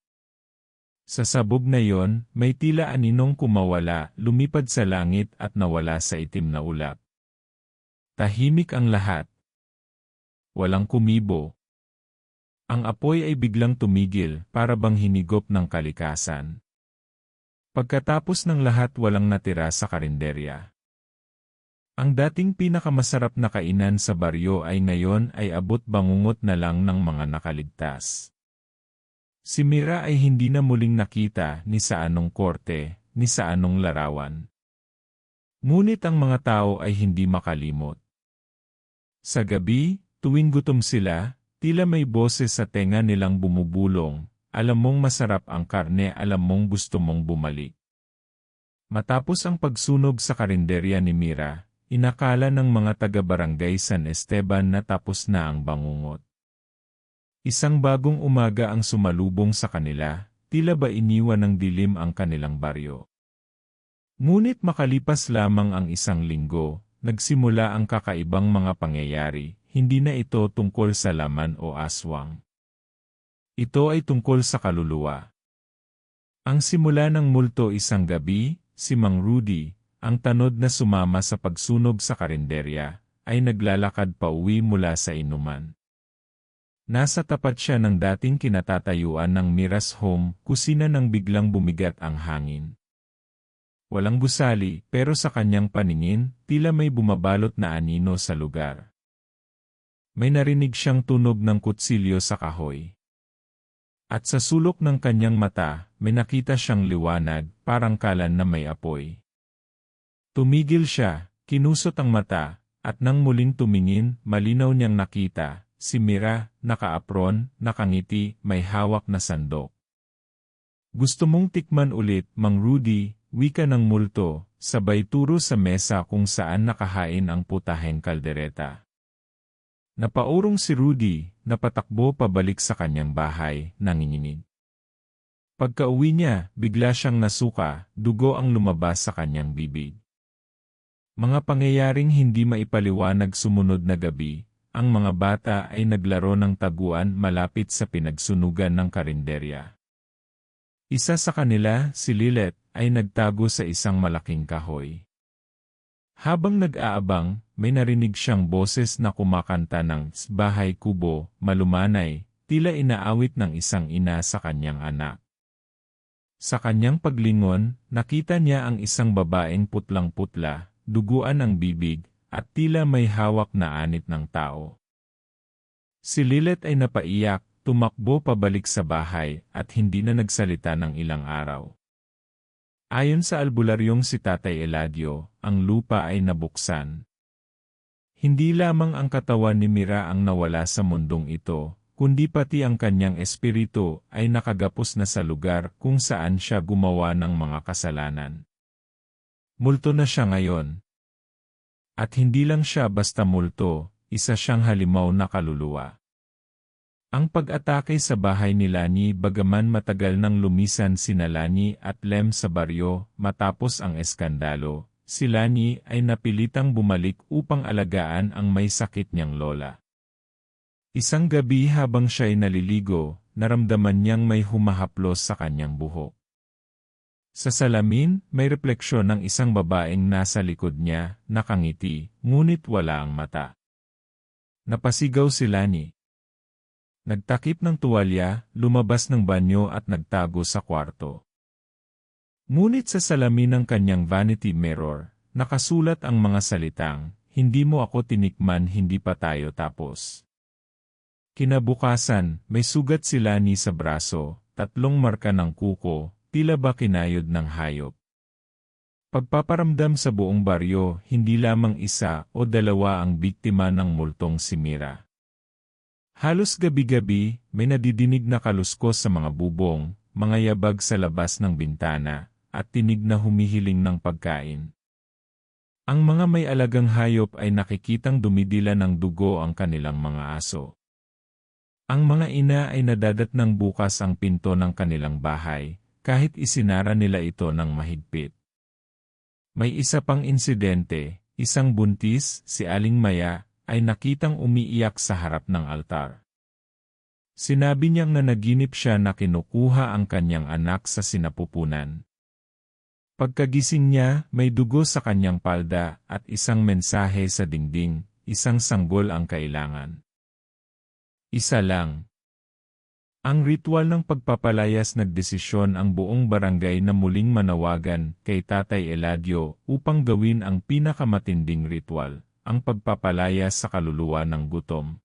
Sa sabog na yon, may tila aninong kumawala, lumipad sa langit at nawala sa itim na ulap. Tahimik ang lahat. Walang kumibo. Ang apoy ay biglang tumigil, para bang hinigop ng kalikasan. Pagkatapos ng lahat walang natira sa karinderya. Ang dating pinakamasarap na kainan sa baryo ay ngayon ay abot bangungot na lang ng mga nakaligtas. Si Mira ay hindi na muling nakita ni sa anong korte, ni sa anong larawan. Ngunit ang mga tao ay hindi makalimot. Sa gabi, tuwing gutom sila, tila may boses sa tenga nilang bumubulong, "Alam mong masarap ang karne, alam mong gusto mong bumalik." Matapos ang pagsunog sa karinderya ni Mira, inakala ng mga taga-barangay San Esteban na tapos na ang bangungot. Isang bagong umaga ang sumalubong sa kanila, tila ba iniwan ng dilim ang kanilang baryo. Ngunit makalipas lamang ang isang linggo, nagsimula ang kakaibang mga pangyayari, hindi na ito tungkol sa laman o aswang. Ito ay tungkol sa kaluluwa. Ang simula ng multo isang gabi, si Mang Rudy, ang tanod na sumama sa pagsunog sa karinderya, ay naglalakad pa uwi mula sa inuman. Nasa tapat siya ng dating kinatatayuan ng Mira's home, kusina nang biglang bumigat ang hangin. Walang gusali, pero sa kanyang paningin, tila may bumabalot na anino sa lugar. May narinig siyang tunog ng kutsilyo sa kahoy. At sa sulok ng kanyang mata, may nakita siyang liwanag, parang kalan na may apoy. Tumigil siya, kinusot ang mata, at nang muling tumingin, malinaw niyang nakita, si Mira, naka-apron, nakangiti, may hawak na sandok. Gusto mong tikman ulit, Mang Rudy, wika ng multo, sabay turo sa mesa kung saan nakahain ang putaheng kaldereta. Napaurong si Rudy, napatakbo pabalik sa kanyang bahay, nanginginig. Pagka-uwi niya, bigla siyang nasuka, dugo ang lumabas sa kanyang bibig. Mga pangyayaring hindi maipaliwanag sumunod na gabi, ang mga bata ay naglaro ng taguan malapit sa pinagsunugan ng karinderya. Isa sa kanila, si Lilet, ay nagtago sa isang malaking kahoy. Habang nag-aabang, may narinig siyang boses na kumakanta ng bahay kubo, malumanay, tila inaawit ng isang ina sa kanyang anak. Sa kanyang paglingon, nakita niya ang isang babaeng putlang-putla, duguan ang bibig, at tila may hawak na anit ng tao. Si Lilet ay napaiyak, tumakbo pabalik sa bahay, at hindi na nagsalita ng ilang araw. Ayon sa albularyong si Tatay Eladio, ang lupa ay nabuksan. Hindi lamang ang katawan ni Mira ang nawala sa mundong ito, kundi pati ang kanyang espiritu ay nakagapos na sa lugar kung saan siya gumawa ng mga kasalanan. Multo na siya ngayon. At hindi lang siya basta multo, isa siyang halimaw na kaluluwa. Ang pag-atake sa bahay ni Lani bagaman matagal nang lumisan sina Lani at Lem sa baryo matapos ang eskandalo, si Lani ay napilitang bumalik upang alagaan ang may sakit niyang lola. Isang gabi habang siya'y naliligo, naramdaman niyang may humahaplos sa kanyang buhok. Sa salamin, may refleksyon ng isang babaeng nasa likod niya, nakangiti, ngunit wala ang mata. Napasigaw si Lani. Nagtakip ng tuwalya, lumabas ng banyo at nagtago sa kwarto. Ngunit sa salamin ng kanyang vanity mirror, nakasulat ang mga salitang, "Hindi mo ako tinikman, hindi pa tayo tapos." Kinabukasan, may sugat si Lani sa braso, 3 marka ng kuko, tila ba kinayod ng hayop. Pagpaparamdam sa buong baryo, hindi lamang 1 o 2 ang biktima ng multong si Mira. Halos gabi-gabi, may nadidinig na kaluskos sa mga bubong, mga yabag sa labas ng bintana, at tinig na humihiling ng pagkain. Ang mga may alagang hayop ay nakikitang dumidila ng dugo ang kanilang mga aso. Ang mga ina ay nadadatnang bukas ang pinto ng kanilang bahay, kahit isinara nila ito ng mahigpit. May isa pang insidente, isang buntis, si Aling Maya, ay nakitang umiiyak sa harap ng altar. Sinabi niyang nanaginip siya na kinukuha ang kanyang anak sa sinapupunan. Pagkagising niya, may dugo sa kanyang palda at isang mensahe sa dingding, isang sanggol ang kailangan. Isa lang. Ang ritual ng pagpapalayas nagdesisyon ang buong barangay na muling manawagan kay Tatay Eladio upang gawin ang pinakamatinding ritual, ang pagpapalaya sa kaluluwa ng gutom.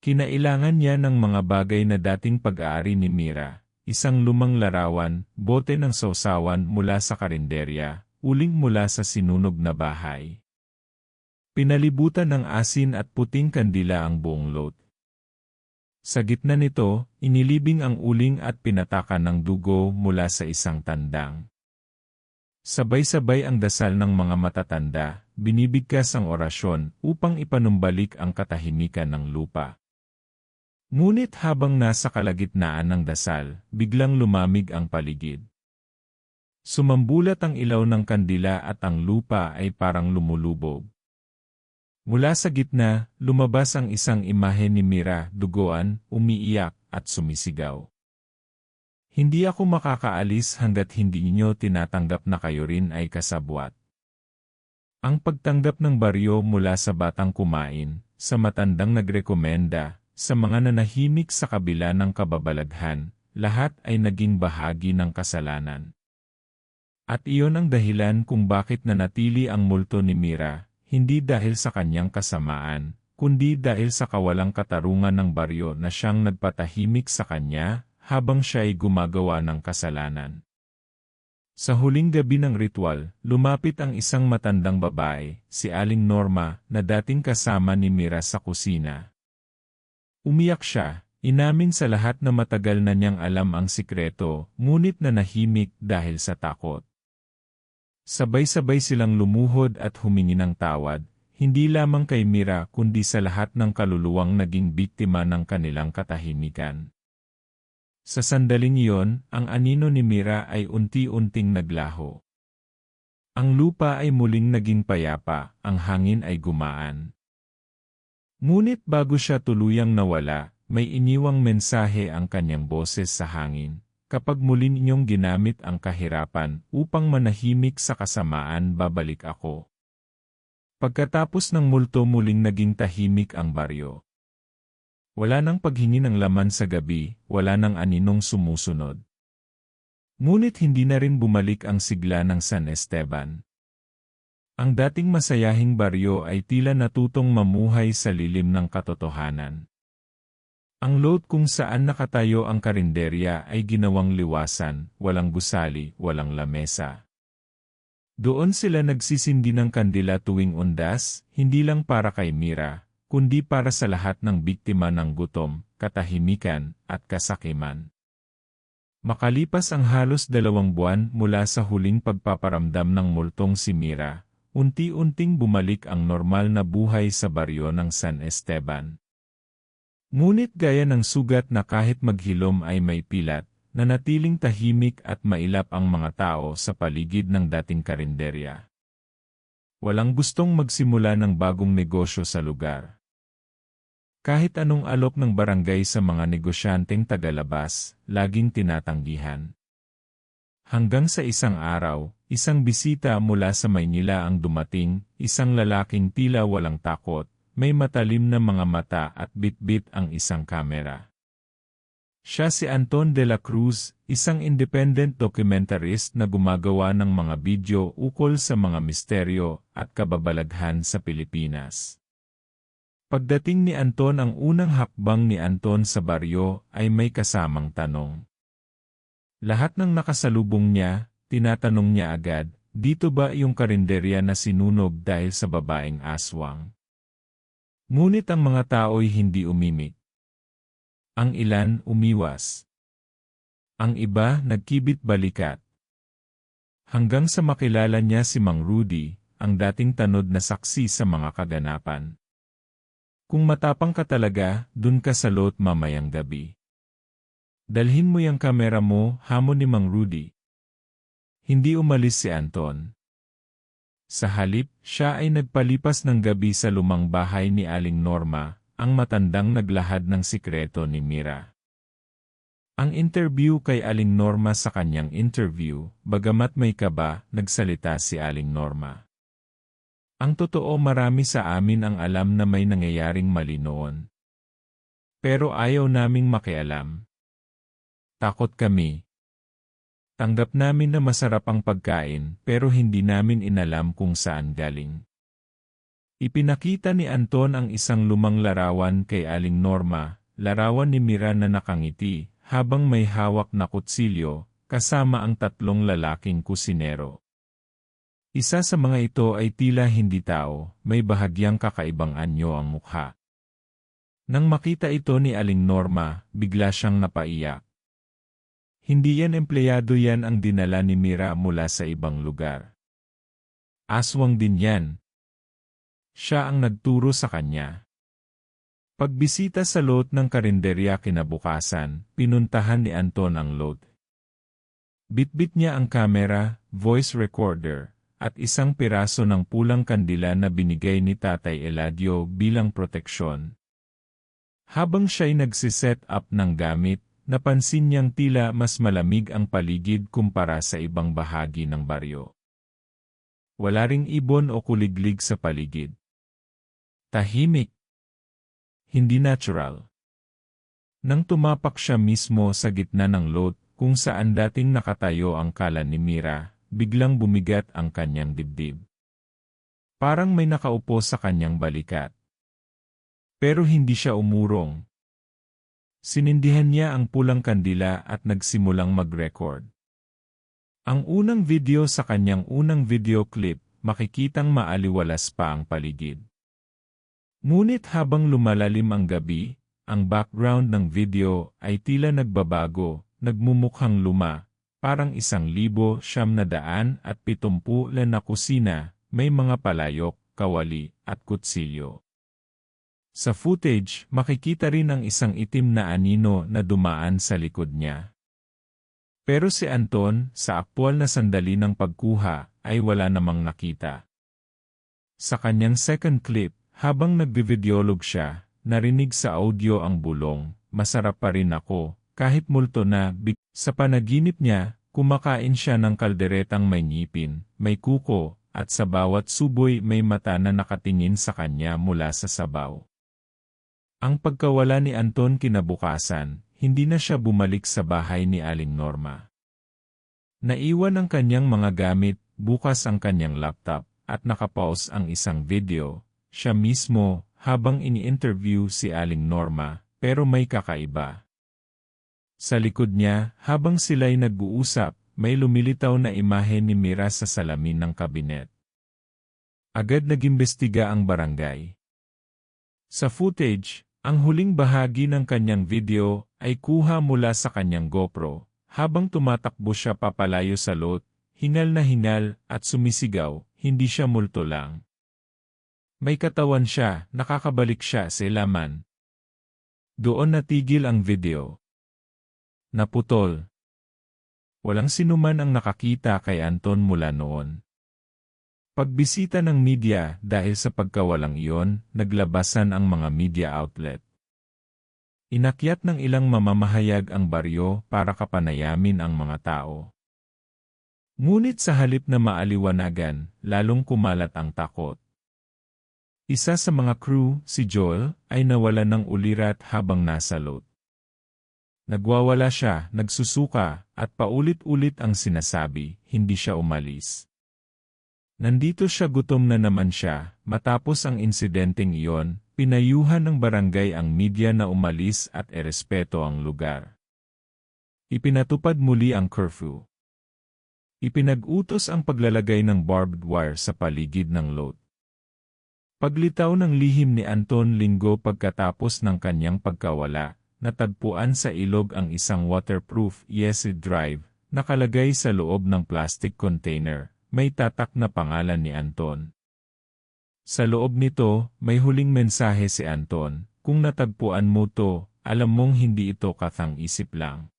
Kinailangan niya ng mga bagay na dating pag-aari ni Mira, isang lumang larawan, bote ng sausawan mula sa karinderya, uling mula sa sinunog na bahay. Pinalibutan ng asin at puting kandila ang buong lot. Sa gitna nito, inilibing ang uling at pinatakan ng dugo mula sa isang tandang. Sabay-sabay ang dasal ng mga matatanda, binibigkas ang orasyon upang ipanumbalik ang katahimikan ng lupa. Ngunit habang nasa kalagitnaan ng dasal, biglang lumamig ang paligid. Sumambulat ang ilaw ng kandila at ang lupa ay parang lumulubog. Mula sa gitna, lumabas ang isang imahe ni Mira, duguan, umiiyak, at sumisigaw. Hindi ako makakaalis hanggat hindi ninyo tinatanggap na kayo rin ay kasabwat. Ang pagtanggap ng baryo mula sa batang kumain, sa matandang nagrekomenda, sa mga nanahimik sa kabila ng kababalaghan, lahat ay naging bahagi ng kasalanan. At iyon ang dahilan kung bakit nanatili ang multo ni Mira, hindi dahil sa kanyang kasamaan, kundi dahil sa kawalang katarungan ng baryo na siyang nagpatahimik sa kanya, habang siya ay gumagawa ng kasalanan. Sa huling gabi ng ritual, lumapit ang isang matandang babae, si Aling Norma, na dating kasama ni Mira sa kusina. Umiyak siya, inamin sa lahat na matagal na niyang alam ang sikreto, ngunit nanahimik dahil sa takot. Sabay-sabay silang lumuhod at humingi ng tawad, hindi lamang kay Mira kundi sa lahat ng kaluluwang naging biktima ng kanilang katahimikan. Sa sandaling iyon, ang anino ni Mira ay unti-unting naglaho. Ang lupa ay muling naging payapa, ang hangin ay gumaan. Ngunit bago siya tuluyang nawala, may iniwang mensahe ang kanyang boses sa hangin. Kapag muli ninyong ginamit ang kahirapan upang manahimik sa kasamaan, babalik ako. Pagkatapos ng multo muling naging tahimik ang baryo. Wala nang paghingi ng laman sa gabi, wala nang aninong sumusunod. Ngunit hindi na rin bumalik ang sigla ng San Esteban. Ang dating masayahing baryo ay tila natutong mamuhay sa lilim ng katotohanan. Ang load kung saan nakatayo ang karinderya ay ginawang liwasan, walang gusali, walang lamesa. Doon sila nagsisindi ng kandila tuwing undas, hindi lang para kay Mira, kundi para sa lahat ng biktima ng gutom, katahimikan, at kasakiman. Makalipas ang halos 2 buwan mula sa huling pagpaparamdam ng multong si Mira, unti-unting bumalik ang normal na buhay sa baryo ng San Esteban. Ngunit gaya ng sugat na kahit maghilom ay may pilat, nanatiling tahimik at mailap ang mga tao sa paligid ng dating karinderya. Walang gustong magsimula ng bagong negosyo sa lugar. Kahit anong alok ng barangay sa mga negosyanteng tagalabas, laging tinatanggihan. Hanggang sa isang araw, isang bisita mula sa Maynila ang dumating, isang lalaking tila walang takot, may matalim na mga mata at bitbit ang isang kamera. Siya si Anton de la Cruz, isang independent documentarist na gumagawa ng mga video ukol sa mga misteryo at kababalaghan sa Pilipinas. Pagdating ni Anton, ang unang hakbang ni Anton sa baryo ay may kasamang tanong. Lahat ng nakasalubong niya, tinatanong niya agad, dito ba yung karinderya na sinunog dahil sa babaeng aswang? Ngunit ang mga tao'y hindi umimik. Ang ilan umiwas. Ang iba nagkibit balikat. Hanggang sa makilala niya si Mang Rudy, ang dating tanod na saksi sa mga kaganapan. Kung matapang ka talaga, dun ka sa lot mamayang gabi. Dalhin mo yung kamera mo, hamon ni Mang Rudy. Hindi umalis si Anton. Sa halip, siya ay nagpalipas ng gabi sa lumang bahay ni Aling Norma, ang matandang naglahad ng sikreto ni Mira. Ang interview kay Aling Norma sa kanyang interview, bagamat may kaba, nagsalita si Aling Norma. Ang totoo, marami sa amin ang alam na may nangyayaring mali noon. Pero ayaw naming makialam. Takot kami. Tanggap namin na masarap ang pagkain pero hindi namin inalam kung saan galing. Ipinakita ni Anton ang isang lumang larawan kay Aling Norma, larawan ni Mira na nakangiti, habang may hawak na kutsilyo, kasama ang 3 lalaking kusinero. Isa sa mga ito ay tila hindi tao, may bahagyang kakaibang anyo ang mukha. Nang makita ito ni Aling Norma, bigla siyang napaiyak. Hindi yan empleyado, yan ang dinala ni Mira mula sa ibang lugar. Aswang din yan. Siya ang nagturo sa kanya. Pagbisita sa lot ng karinderya kinabukasan, pinuntahan ni Anton ang lot. Bitbit niya ang kamera, voice recorder, at isang piraso ng pulang kandila na binigay ni Tatay Eladio bilang proteksyon. Habang siya'y nagsiset up ng gamit, napansin niyang tila mas malamig ang paligid kumpara sa ibang bahagi ng baryo. Wala ring ibon o kuliglig sa paligid. Tahimik. Hindi natural. Nang tumapak siya mismo sa gitna ng lot, kung saan dating nakatayo ang kalan ni Mira, biglang bumigat ang kanyang dibdib. Parang may nakaupo sa kanyang balikat. Pero hindi siya umurong. Sinindihan niya ang pulang kandila at nagsimulang mag-record. Ang unang video sa kanyang unang video clip, makikitang maaliwalas pa ang paligid. Ngunit habang lumalalim ang gabi, ang background ng video ay tila nagbabago, nagmumukhang luma, parang 1,970 na kusina, may mga palayok, kawali, at kutsilyo. Sa footage, makikita rin ang isang itim na anino na dumaan sa likod niya. Pero si Anton, sa aktwal na sandali ng pagkuha, ay wala namang nakita. Sa kanyang second clip, habang nagbivideolog siya, narinig sa audio ang bulong, "Masarap pa rin ako," kahit multo na. Sa panaginip niya, kumakain siya ng kalderetang may ngipin, may kuko, at sa bawat suboy may mata na nakatingin sa kanya mula sa sabaw. Ang pagkawala ni Anton kinabukasan, hindi na siya bumalik sa bahay ni Aling Norma. Naiwan ang kanyang mga gamit, bukas ang kanyang laptop, at nakapause ang isang video, siya mismo, habang ini-interview si Aling Norma, pero may kakaiba. Sa likod niya, habang sila'y nag-uusap, may lumilitaw na imahe ni Mira sa salamin ng kabinet. Agad nag-imbestiga ang barangay. Sa footage, ang huling bahagi ng kanyang video ay kuha mula sa kanyang GoPro, habang tumatakbo siya papalayo sa lot, hingal na hingal at sumisigaw, hindi siya multo lang. May katawan siya, nakakabalik siya sa laman. Doon natigil ang video. Naputol. Walang sinuman ang nakakita kay Anton mula noon. Pagbisita ng media dahil sa pagkawalang iyon, naglabasan ang mga media outlet. Inakyat ng ilang mamamahayag ang baryo para kapanayamin ang mga tao. Ngunit sa halip na maaliwanagan, lalong kumalat ang takot. Isa sa mga crew, si Joel, ay nawalan ng ulirat habang nasa lot. Nagwawala siya, nagsusuka, at paulit-ulit ang sinasabi, hindi siya umalis. Nandito siya, gutom na naman siya. Matapos ang insidenteng iyon, pinayuhan ng barangay ang media na umalis at erespeto ang lugar. Ipinatupad muli ang curfew. Ipinag-utos ang paglalagay ng barbed wire sa paligid ng lot. Paglitaw ng lihim ni Anton linggo pagkatapos ng kanyang pagkawala, natagpuan sa ilog ang isang waterproof ESC drive, nakalagay sa loob ng plastic container. May tatak na pangalan ni Anton. Sa loob nito, may huling mensahe si Anton, "Kung natagpuan mo to, alam mong hindi ito kathang-isip lang."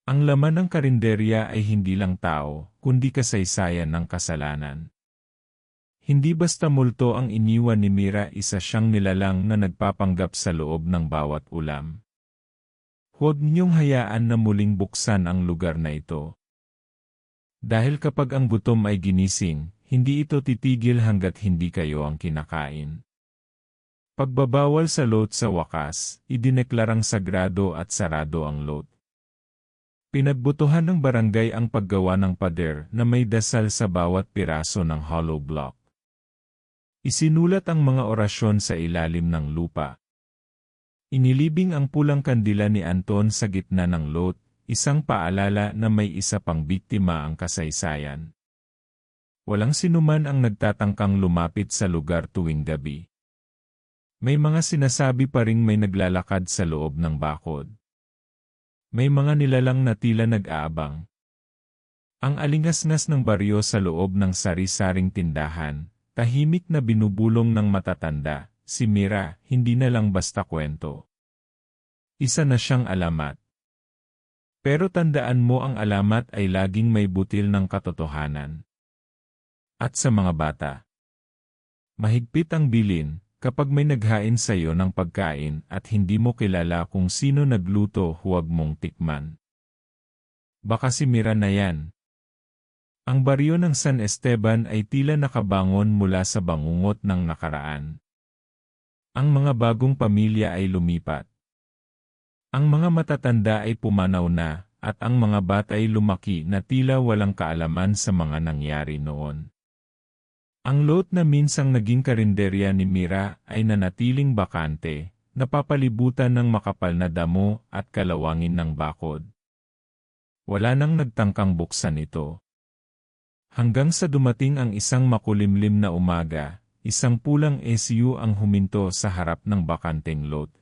Ang laman ng karinderya ay hindi lang tao, kundi kasaysayan ng kasalanan. Hindi basta multo ang iniwan ni Mira, isa siyang nilalang na nagpapanggap sa loob ng bawat ulam. Huwag niyong hayaan na muling buksan ang lugar na ito. Dahil kapag ang gutom ay ginising, hindi ito titigil hanggat hindi kayo ang kinakain. Pagbabawal sa lot sa wakas, idineklarang sagrado at sarado ang lot. Pinagbutuhan ng barangay ang paggawa ng pader na may dasal sa bawat piraso ng hollow block. Isinulat ang mga orasyon sa ilalim ng lupa. Inilibing ang pulang kandila ni Anton sa gitna ng lot, isang paalala na may isa pang biktima ang kasaysayan. Walang sinuman ang nagtatangkang lumapit sa lugar tuwing gabi. May mga sinasabi pa ring may naglalakad sa loob ng bakod. May mga nilalang na tila nag-aabang. Ang alingasngas ng baryo sa loob ng sari-saring tindahan, tahimik na binubulong ng matatanda, si Mira, hindi na lang basta kwento. Isa na siyang alamat. Pero tandaan mo, ang alamat ay laging may butil ng katotohanan. At sa mga bata. Mahigpit ang bilin, kapag may naghain sa iyo ng pagkain at hindi mo kilala kung sino nagluto, huwag mong tikman. Baka si Mira na yan. Ang baryo ng San Esteban ay tila nakabangon mula sa bangungot ng nakaraan. Ang mga bagong pamilya ay lumipat. Ang mga matatanda ay pumanaw na, at ang mga bata ay lumaki na tila walang kaalaman sa mga nangyari noon. Ang lot na minsang naging karinderya ni Mira ay nanatiling bakante, napapalibutan ng makapal na damo at kalawangin ng bakod. Wala nang nagtangkang buksan ito. Hanggang sa dumating ang isang makulimlim na umaga, isang pulang SU ang huminto sa harap ng bakanteng lot.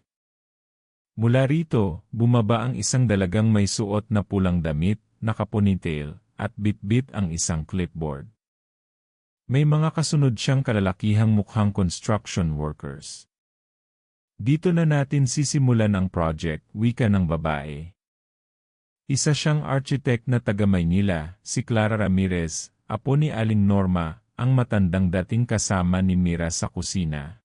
Mula rito, bumaba ang isang dalagang may suot na pulang damit, nakaponytail, at bitbit ang isang clipboard. May mga kasunod siyang kalalakihang mukhang construction workers. Dito na natin sisimulan ang project, wika ng babae. Isa siyang architect na taga Maynila, si Clara Ramirez, apo ni Aling Norma, ang matandang dating kasama ni Mira sa kusina.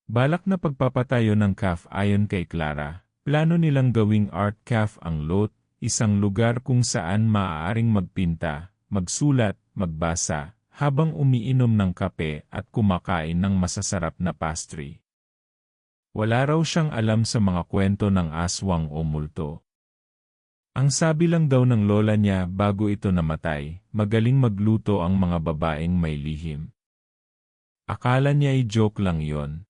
Balak na pagpapatayo ng cafe ayon kay Clara, plano nilang gawing art cafe ang lot, isang lugar kung saan maaaring magpinta, magsulat, magbasa, habang umiinom ng kape at kumakain ng masasarap na pastry. Wala raw siyang alam sa mga kwento ng aswang o multo. Ang sabi lang daw ng lola niya bago ito namatay, magaling magluto ang mga babaeng may lihim. Akala niya ay joke lang yon.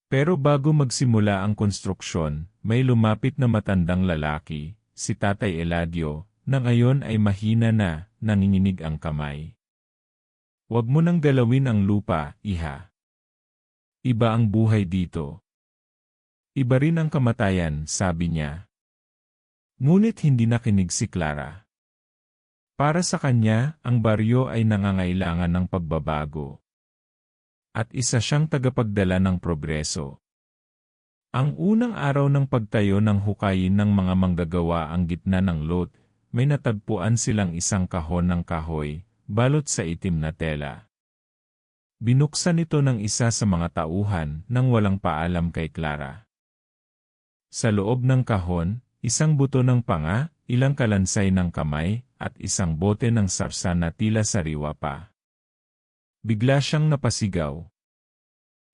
Pero bago magsimula ang konstruksyon, may lumapit na matandang lalaki, si Tatay Eladio, na ngayon ay mahina na, nanginginig ang kamay. Huwag mo nang galawin ang lupa, iha. Iba ang buhay dito. Iba rin ang kamatayan, sabi niya. Ngunit hindi nakinig si Clara. Para sa kanya, ang baryo ay nangangailangan ng pagbabago. At isa siyang tagapagdala ng progreso. Ang unang araw ng pagtayo ng hukayin ng mga manggagawa ang gitna ng lot, may natagpuan silang isang kahon ng kahoy, balot sa itim na tela. Binuksan ito ng isa sa mga tauhan nang walang paalam kay Clara. Sa loob ng kahon, isang buto ng panga, ilang kalansay ng kamay, at isang bote ng sarsa na tila sariwa pa. Bigla siyang napasigaw.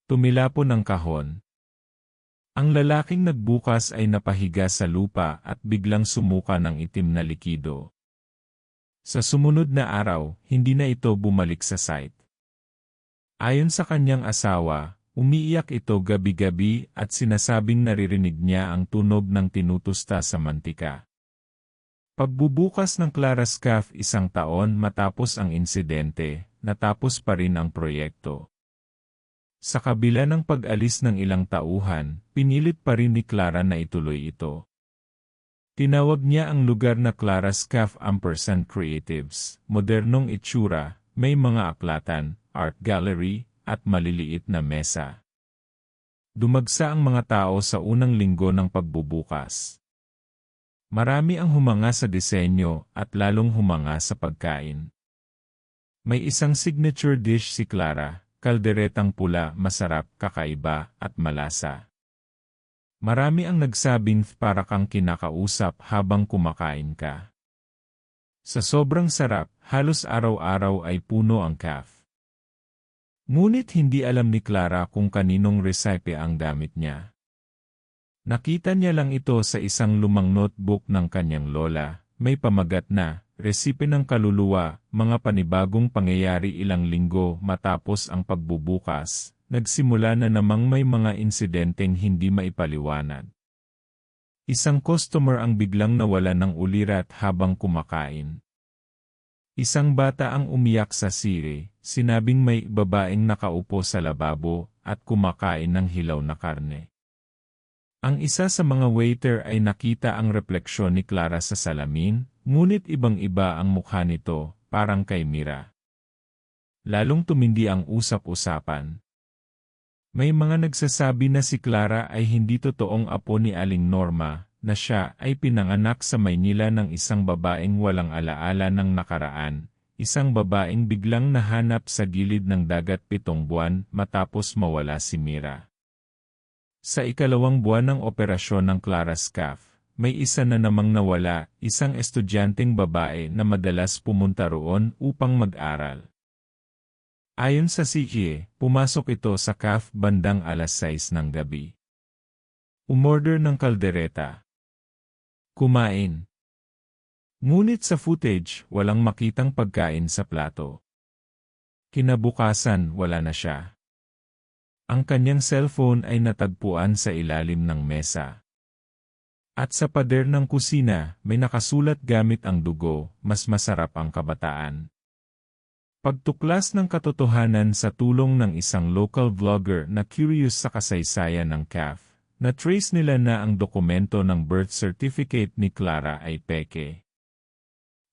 Tumilapon ang kahon. Ang lalaking nagbukas ay napahiga sa lupa at biglang sumuka ng itim na likido. Sa sumunod na araw, hindi na ito bumalik sa site. Ayon sa kanyang asawa, umiiyak ito gabi-gabi at sinasabing naririnig niya ang tunog ng tinutusta sa mantika. Pagbubukas ng Clara's Cafe 1 taon matapos ang insidente, natapos pa rin ang proyekto. Sa kabila ng pag-alis ng ilang tauhan, pinilit pa rin ni Clara na ituloy ito. Tinawag niya ang lugar na Clara's Cafe & Creatives, modernong itsura, may mga aklatan, art gallery, at maliliit na mesa. Dumagsa ang mga tao sa unang linggo ng pagbubukas. Marami ang humanga sa disenyo at lalong humanga sa pagkain. May isang signature dish si Clara, kalderetang pula, masarap, kakaiba, at malasa. Marami ang nagsabing para kang kinakausap habang kumakain ka. Sa sobrang sarap, halos araw-araw ay puno ang cafe. Ngunit hindi alam ni Clara kung kaninong recipe ang gamit niya. Nakita niya lang ito sa isang lumang notebook ng kanyang lola, may pamagat na, resipe ng kaluluwa, mga panibagong pangyayari ilang linggo matapos ang pagbubukas. Nagsimula na namang may mga insidenteng hindi maipaliwanag. Isang customer ang biglang nawala ng ulirat habang kumakain. Isang bata ang umiyak sa siri, sinabing may babaeng nakaupo sa lababo at kumakain ng hilaw na karne. Ang isa sa mga waiter ay nakita ang refleksyon ni Clara sa salamin, ngunit ibang-iba ang mukha nito, parang kay Mira. Lalong tumindi ang usap-usapan. May mga nagsasabi na si Clara ay hindi totoong apo ni Aling Norma, na siya ay pinanganak sa Maynila ng isang babaeng walang alaala ng nakaraan, isang babaeng biglang nahanap sa gilid ng dagat 7 buwan matapos mawala si Mira. Sa ikalawang buwan ng operasyon ng Clara's Cafe, may isa na namang nawala, isang estudyanteng babae na madalas pumunta roon upang mag-aral. Ayon sa CIE, pumasok ito sa cafe bandang alas 6 ng gabi. Umorder ng kaldereta. Kumain. Ngunit sa footage, walang makitang pagkain sa plato. Kinabukasan, wala na siya. Ang kanyang cellphone ay natagpuan sa ilalim ng mesa. At sa pader ng kusina, may nakasulat gamit ang dugo, mas masarap ang kabataan. Pagtuklas ng katotohanan sa tulong ng isang local vlogger na curious sa kasaysayan ng CAF, na-trace nila na ang dokumento ng birth certificate ni Clara ay peke.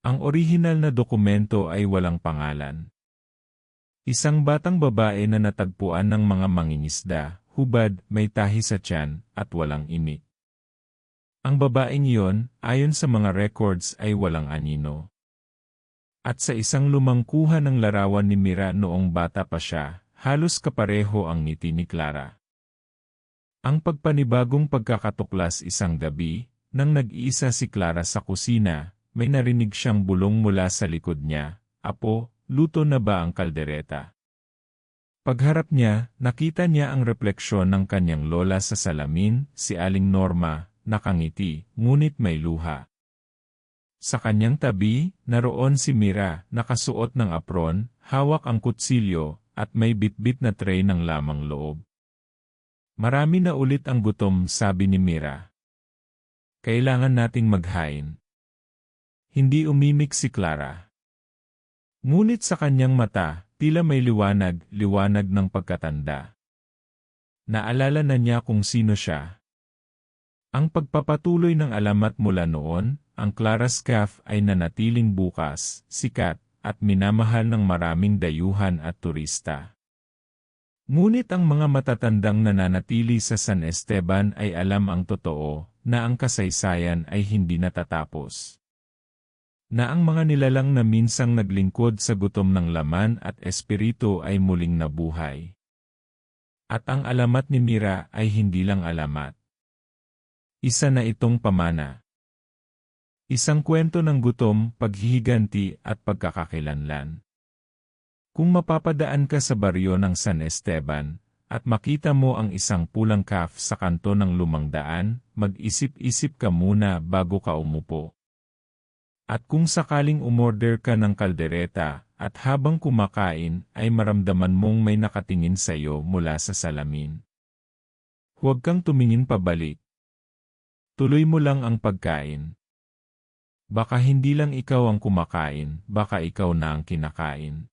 Ang orihinal na dokumento ay walang pangalan. Isang batang babae na natagpuan ng mga mangingisda, hubad, may tahi sa tiyan, at walang imik. Ang babaeng iyon, ayon sa mga records ay walang anino. At sa isang lumangkuhan ng larawan ni Mira noong bata pa siya, halos kapareho ang ngiti ni Clara. Ang pagpanibagong pagkakatuklas isang gabi, nang nag-iisa si Clara sa kusina, may narinig siyang bulong mula sa likod niya, "Apo, luto na ba ang kaldereta?" Pagharap niya, nakita niya ang refleksyon ng kanyang lola sa salamin, si Aling Norma, nakangiti, ngunit may luha. Sa kanyang tabi, naroon si Mira, nakasuot ng apron, hawak ang kutsilyo, at may bitbit na tray ng lamang loob. "Marami na ulit ang gutom," sabi ni Mira. "Kailangan nating maghain." Hindi umimik si Clara. Ngunit sa kanyang mata, tila may liwanag ng pagkatanda. Naalala na niya kung sino siya. Ang pagpapatuloy ng alamat mula noon, ang Clara's Cafe ay nanatiling bukas, sikat, at minamahal ng maraming dayuhan at turista. Ngunit ang mga matatandang nananatili sa San Esteban ay alam ang totoo, na ang kasaysayan ay hindi natatapos. Na ang mga nilalang na minsang naglingkod sa gutom ng laman at espiritu ay muling nabuhay. At ang alamat ni Mira ay hindi lang alamat. Isa na itong pamana. Isang kwento ng gutom, paghihiganti at pagkakakilanlan. Kung mapapadaan ka sa baryo ng San Esteban, at makita mo ang isang pulang cafe sa kanto ng lumang daan, mag-isip-isip ka muna bago ka umupo. At kung sakaling umorder ka ng kaldereta, at habang kumakain ay maramdaman mong may nakatingin sa iyo mula sa salamin, huwag kang tumingin pabalik. Tuloy mo lang ang pagkain. Baka hindi lang ikaw ang kumakain, baka ikaw na ang kinakain.